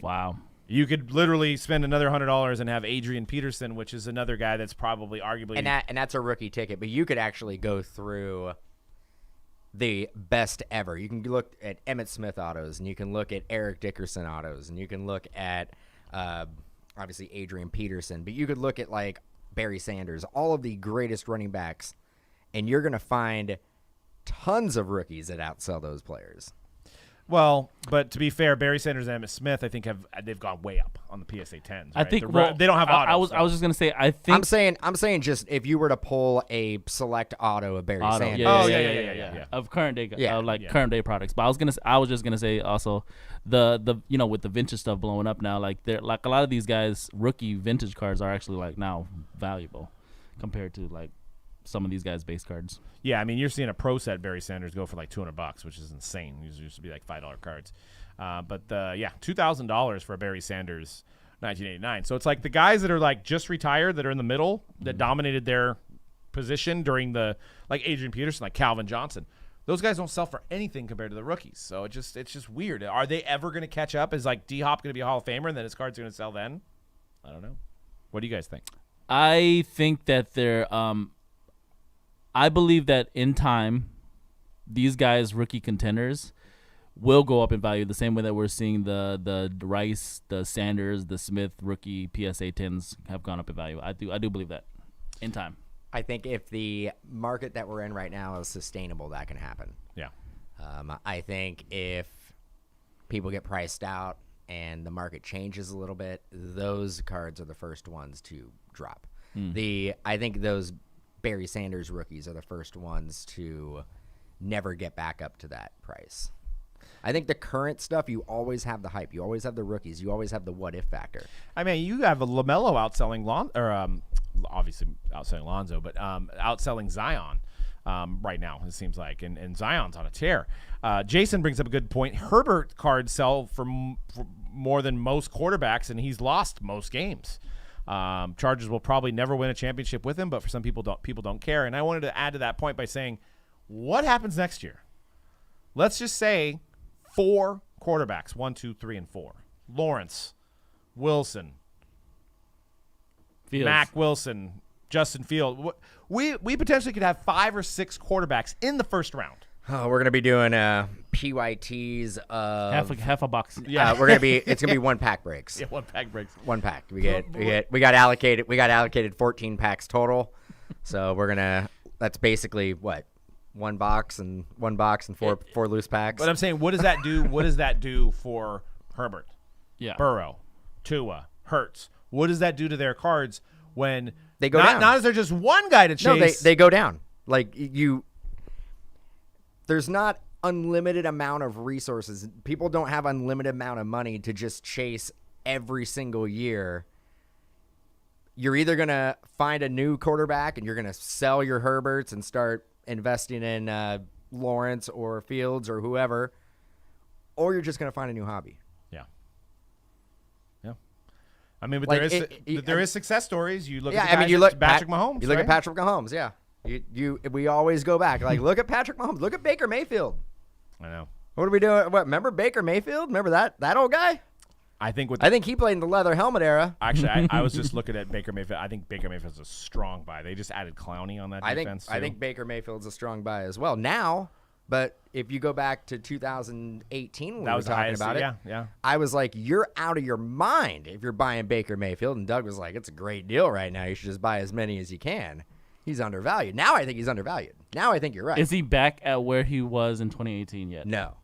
S3: wow.
S1: You could literally spend another $100 and have Adrian Peterson, which is another guy that's probably arguably
S2: and that's a rookie ticket. But you could actually go through the best ever. You can look at Emmitt Smith autos, and you can look at Eric Dickerson autos, and you can look at obviously Adrian Peterson. But you could look at like Barry Sanders, all of the greatest running backs, and you're gonna find tons of rookies that outsell those players.
S1: Well, but to be fair, Barry Sanders and Emmitt Smith, I think they've gone way up on the PSA 10s. Right?
S3: I think
S1: they don't have autos.
S3: I was just gonna say I think
S2: I'm saying just if you were to pull a select auto of Barry Sanders.
S1: Yeah.
S3: Of current day,
S2: Yeah.
S3: current day products. But I was just gonna say also the with the vintage stuff blowing up now, like they're like a lot of these guys rookie vintage cards are actually like now valuable compared to like some of these guys' base cards.
S1: Yeah, I mean, you're seeing a pro set Barry Sanders go for like $200, which is insane. These used to be like $5 cards. But $2,000 for a Barry Sanders 1989. So it's like the guys that are like just retired that are in the middle that dominated their position during the like Adrian Peterson, like Calvin Johnson. Those guys don't sell for anything compared to the rookies. So it's just weird. Are they ever going to catch up? Is like D-Hop going to be a Hall of Famer and then his cards are going to sell then? I don't know. What do you guys think?
S3: I think that they're I believe that in time, these guys, rookie contenders, will go up in value the same way that we're seeing the Rice, the Sanders, the Smith rookie PSA 10s have gone up in value. I do believe that in time.
S2: I think if the market that we're in right now is sustainable, that can happen.
S1: Yeah.
S2: I think if people get priced out and the market changes a little bit, those cards are the first ones to drop. I think those Barry Sanders rookies are the first ones to never get back up to that price. I think the current stuff, you always have the hype. You always have the rookies. You always have the what-if factor.
S1: I mean, you have a LaMelo outselling obviously outselling Lonzo, but outselling Zion right now, it seems like. And Zion's on a tear. Jason brings up a good point. Herbert cards sell for more than most quarterbacks, and he's lost most games. Chargers will probably never win a championship with him, but for some people don't care. And I wanted to add to that point by saying, what happens next year? Let's just say 4 quarterbacks, 1, 2, 3, and 4. Lawrence, Wilson,
S3: Fields.
S1: Mac Wilson, Justin Field. We potentially could have 5 or 6 quarterbacks in the first round.
S2: Oh, we're gonna be doing PYTs of
S3: half a box.
S2: Yeah, it's gonna be 1 pack breaks.
S1: Yeah, 1 pack breaks.
S2: 1 pack. We got allocated 14 packs total. So that's basically what, 1 box and 4 loose packs.
S1: But I'm saying, what does that do? What does that do for Herbert?
S3: Yeah.
S1: Burrow, Tua, Hurts. What does that do to their cards when
S2: they go down?
S1: Not is there just one guy to chase?
S2: No, they go down. Like there's not unlimited amount of resources. People don't have unlimited amount of money to just chase every single year. You're either going to find a new quarterback and you're going to sell your Herberts and start investing in Lawrence or Fields or whoever, or you're just going to find a new hobby.
S1: Yeah. Yeah. I mean, but
S2: Like,
S1: there is success stories. You look
S2: Yeah,
S1: at the guys,
S2: I mean, you look
S1: Patrick Mahomes.
S2: You look
S1: right?
S2: at Patrick Mahomes, yeah. We always go back. Like, look at Patrick Mahomes. Look at Baker Mayfield.
S1: I know.
S2: What are we doing? What? Remember Baker Mayfield? Remember that old guy?
S1: I think
S2: he played in the leather helmet era.
S1: Actually, I was just looking at Baker Mayfield. I think Baker Mayfield's a strong buy. They just added Clowney on that defense.
S2: I think Baker Mayfield's a strong buy as well now. But if you go back to 2018 when we were talking about it,
S1: yeah.
S2: I was like, you're out of your mind if you're buying Baker Mayfield. And Doug was like, it's a great deal right now. You should just buy as many as you can. He's undervalued. Now I think he's undervalued. Now I think you're right.
S3: Is he back at where he was in 2018 yet?
S2: No,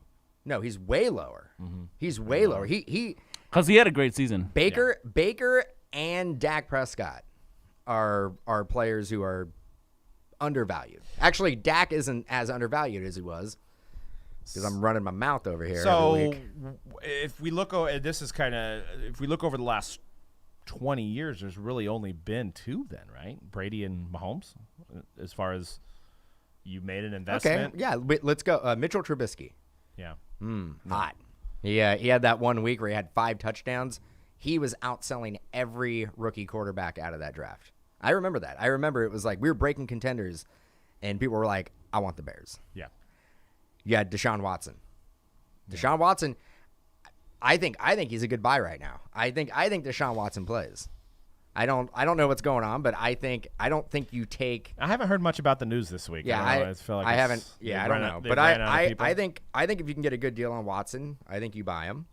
S2: he's way lower. He's way lower.
S3: Because he had a great season.
S2: Baker and Dak Prescott are players who are undervalued. Actually, Dak isn't as undervalued as he was because I'm running my mouth over here.
S1: So
S2: every week.
S1: if we look over, if we look over the last 20 years, there's really only been two then, right? Brady and Mahomes, as far as you made an investment.
S2: Okay, yeah, let's go. Mitchell Trubisky.
S1: Yeah.
S2: Hot. He had that 1 week where he had 5 touchdowns. He was outselling every rookie quarterback out of that draft. I remember that. I remember it was like we were breaking contenders, and people were like, I want the Bears.
S1: Yeah.
S2: You had Deshaun Watson. Deshaun Watson, I think he's a good buy right now. I think Deshaun Watson plays. I don't know what's going on, but I don't think you take.
S1: I haven't heard much about the news this week.
S2: Yeah,
S1: I feel like
S2: I haven't. Yeah, I don't know, but I think if you can get a good deal on Watson, I think you buy him.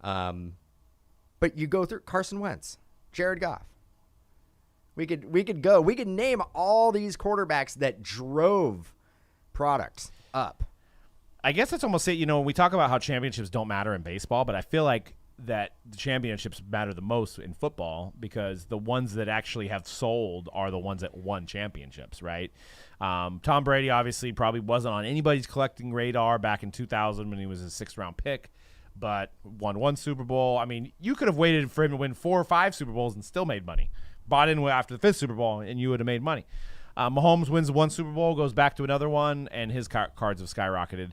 S2: But you go through Carson Wentz, Jared Goff. We could name all these quarterbacks that drove products up.
S1: I guess that's almost it. When we talk about how championships don't matter in baseball, but I feel like that the championships matter the most in football because the ones that actually have sold are the ones that won championships, right? Tom Brady obviously probably wasn't on anybody's collecting radar back in 2000 when he was a 6th-round pick, but won 1 Super Bowl. I mean, you could have waited for him to win 4 or 5 Super Bowls and still made money. Bought in after the 5th Super Bowl, and you would have made money. Mahomes wins 1 Super Bowl, goes back to another one, and his cards have skyrocketed.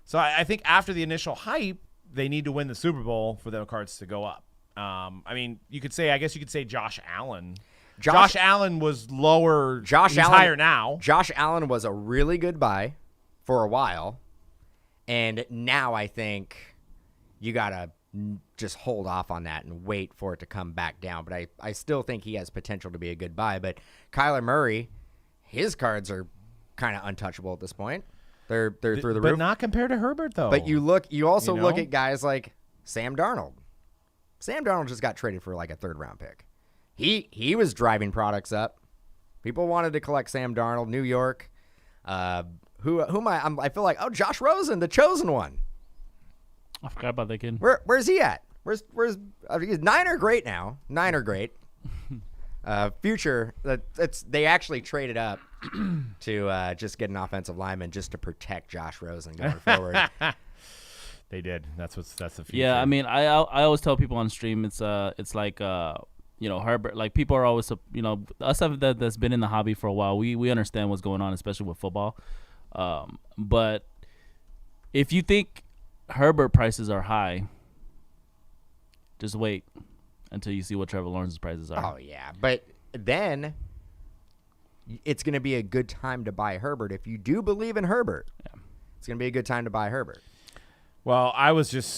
S1: So I think after the initial hype, they need to win the Super Bowl for their cards to go up. I mean, you could say Josh Allen. Josh Allen was lower. He's higher now.
S2: Josh Allen was a really good buy for a while, and now I think you gotta just hold off on that and wait for it to come back down. But I still think he has potential to be a good buy. But Kyler Murray, his cards are kind of untouchable at this point. They're through the roof.
S1: But not compared to Herbert, though.
S2: But you also look at guys like Sam Darnold. Sam Darnold just got traded for like a 3rd-round pick. He was driving products up. People wanted to collect Sam Darnold, New York. I feel like Josh Rosen, the chosen one.
S3: I forgot about that kid.
S2: Where's he at? Where's he's Niner great now. Niner great. Future, they actually traded up to just get an offensive lineman just to protect Josh Rosen going forward.
S1: They did. That's the future.
S3: Yeah, I mean, I always tell people on stream it's like Herbert. Like people are always us that's been in the hobby for a while. We understand what's going on, especially with football. But if you think Herbert prices are high, just wait until you see what Trevor Lawrence's prices are.
S2: Oh, yeah. But then it's going to be a good time to buy Herbert. If you do believe in Herbert, it's going to be a good time to buy Herbert.
S1: Well,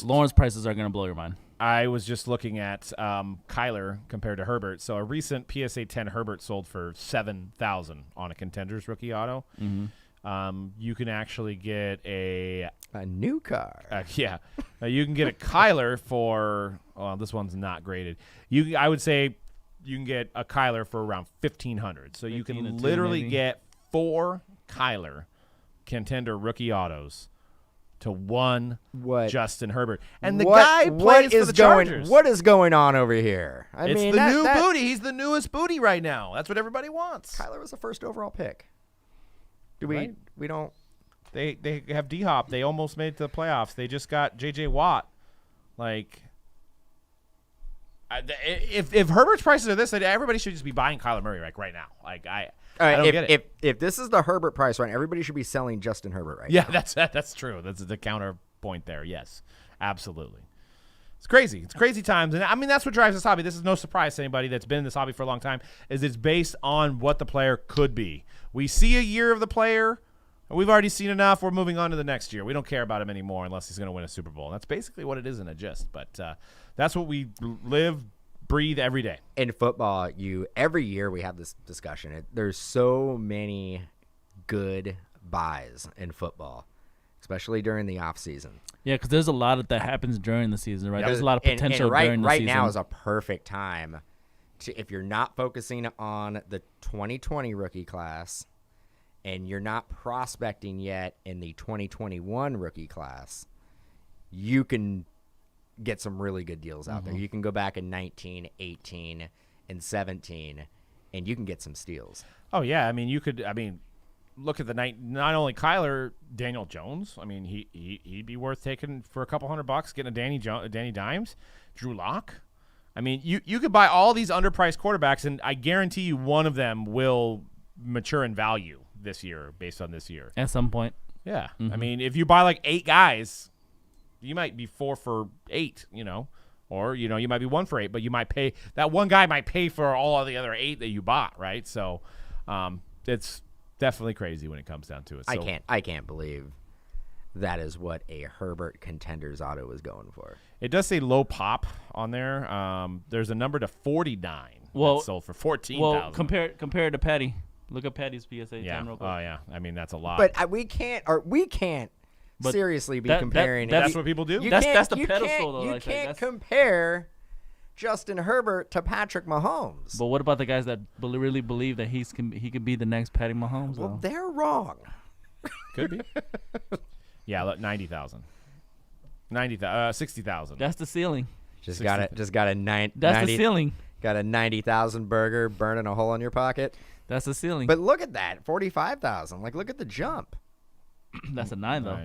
S3: Lawrence prices are going to blow your mind.
S1: I was just looking at Kyler compared to Herbert. So a recent PSA 10 Herbert sold for $7,000 on a Contenders rookie auto.
S3: Mm-hmm.
S1: You can actually get a
S2: new car.
S1: You can get a Kyler for. Well, this one's not graded. I would say you can get a Kyler for around $1,500. So you can literally get 4 Kyler Contender rookie autos to 1 Justin Herbert. And the guy plays for the Chargers.
S2: What is going on over here?
S1: It's the new booty. He's the newest booty right now. That's what everybody wants.
S2: Kyler was the 1st overall pick. We don't.
S1: They have D-Hop. They almost made it to the playoffs. They just got J.J. Watt. Like, if Herbert's prices are this, then everybody should just be buying Kyler Murray right now. Like, I don't get it.
S2: If this is the Herbert price right, everybody should be selling Justin Herbert right
S1: Yeah,
S2: now.
S1: that's true. That's the counterpoint there. Yes, absolutely. It's crazy. It's crazy times. And I mean, that's what drives this hobby. This is no surprise to anybody that's been in this hobby for a long time, is it's based on what the player could be. We see a year of the player. We've already seen enough. We're moving on to the next year. We don't care about him anymore unless he's going to win a Super Bowl. And that's basically what it is in a gist. But that's what we live, breathe every day.
S2: In football, every year we have this discussion. There's so many good buys in football, especially during the off season.
S3: Yeah, because there's a lot that happens during the season, right?
S2: Yeah,
S3: There's a lot of potential during the season.
S2: Right now is a perfect time if you're not focusing on the 2020 rookie class and you're not prospecting yet in the 2021 rookie class, you can get some really good deals out there. You can go back in 19, 18, and 17, and you can get some steals.
S1: Oh, yeah. I mean, look at the night. Not only Kyler, Daniel Jones. I mean, he'd be worth taking for a couple $100, getting a Danny Dimes, Drew Lock. I mean, you could buy all these underpriced quarterbacks, and I guarantee you one of them will mature in value this year based on this year.
S3: At some point.
S1: Yeah. I mean, if you buy like 8 guys, you might be 4 for 8, or, you might be 1 for 8, but you might pay – that one guy might pay for all of the other 8 that you bought, right? So it's definitely crazy when it comes down to it. So,
S2: I can't believe that is what a Herbert Contenders auto is going for.
S1: It does say low pop on there. There's a number to 49 that's sold for $14,000.
S3: Well, compare it to Patty. Look at Patty's PSA 10 real quick.
S1: Oh, yeah. I mean, that's a lot.
S2: But we can't seriously be comparing.
S1: That's what people do?
S3: That's the pedestal, though.
S2: You can't compare Justin Herbert to Patrick Mahomes.
S3: But what about the guys that really believe that he could be the next Patty Mahomes?
S2: Well, they're wrong.
S1: Could be. Yeah, look, 90,000. 60,000.
S3: That's the ceiling.
S2: Just got a
S3: That's
S2: 90.
S3: the ceiling.
S2: Got a 90,000 burger burning a hole in your pocket.
S3: That's the ceiling.
S2: But look at that, 45,000. Like, look at the jump.
S3: That's a 9 though.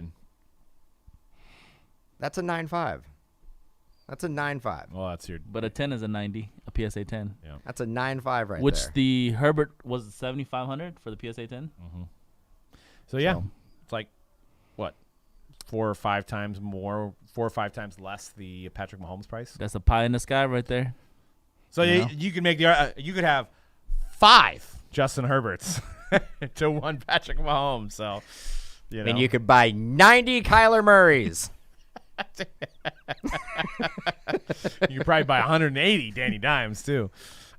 S2: That's a 9.5. That's a 9.5.
S1: Well, that's your.
S3: But a 10 is a 90, a PSA 10.
S1: Yeah.
S2: That's a 9.5 right there.
S3: Which the Herbert was 7,500 for the PSA 10.
S1: Mm-hmm. So yeah, it's like what, 4 or 5 times more, 4 or 5 times less the Patrick Mahomes price.
S3: That's a pie in the sky right there.
S1: So you can make you could have 5 Justin Herberts to 1 Patrick Mahomes. So
S2: and you could buy 90 Kyler Murrays.
S1: You could probably buy 180 Danny Dimes too.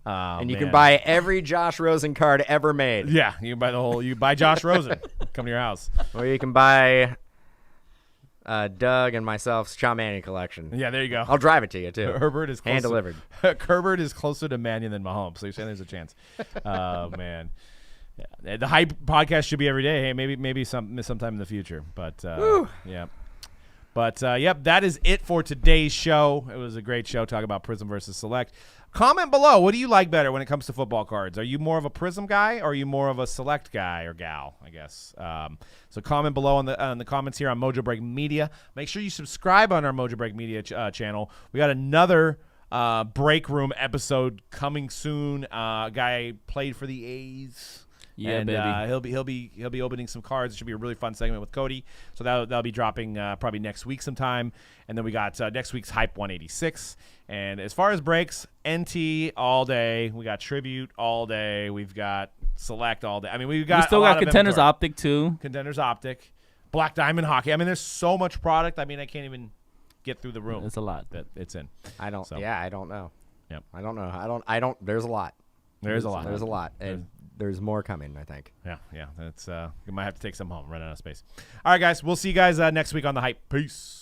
S2: And you can buy every Josh Rosen card ever made.
S1: Yeah, you can buy you buy Josh Rosen. Come to your house.
S2: Or you can buy Doug and myself's Sean Mannion collection.
S1: Yeah, there you go.
S2: I'll drive it to you, too.
S1: Herbert is
S2: hand delivered.
S1: Herbert is closer to Mannion than Mahomes, so you're saying there's a chance. Oh, man. Yeah. The Hype podcast should be every day. Hey, maybe sometime in the future. But, yeah. But, yep, that is it for today's show. It was a great show talking about Prizm versus Select. Comment below. What do you like better when it comes to football cards? Are you more of a Prizm guy or are you more of a Select guy or gal, I guess? So comment below on the comments here on Mojobreak Media. Make sure you subscribe on our Mojobreak Media channel. We got another break room episode coming soon. Guy played for the A's.
S3: Yeah,
S1: and,
S3: baby.
S1: He'll be opening some cards. It should be a really fun segment with Cody. So that'll be dropping probably next week sometime. And then we got next week's Hype 186. And as far as breaks, NT all day. We got Tribute all day. We've got Select all day. I mean, we
S3: still got Contenders Optic too.
S1: Contenders Optic, Black Diamond Hockey. I mean, there's so much product. I mean, I can't even get through the room.
S3: It's a lot
S1: that it's in.
S2: I don't. So. Yeah, I don't know.
S1: Yep.
S2: I don't know. I don't. There's a lot.
S1: There's a lot.
S2: There's a lot. And there's more coming, I think.
S1: Yeah. That's you might have to take some home, run out of space. All right, guys. We'll see you guys next week on The Hype. Peace.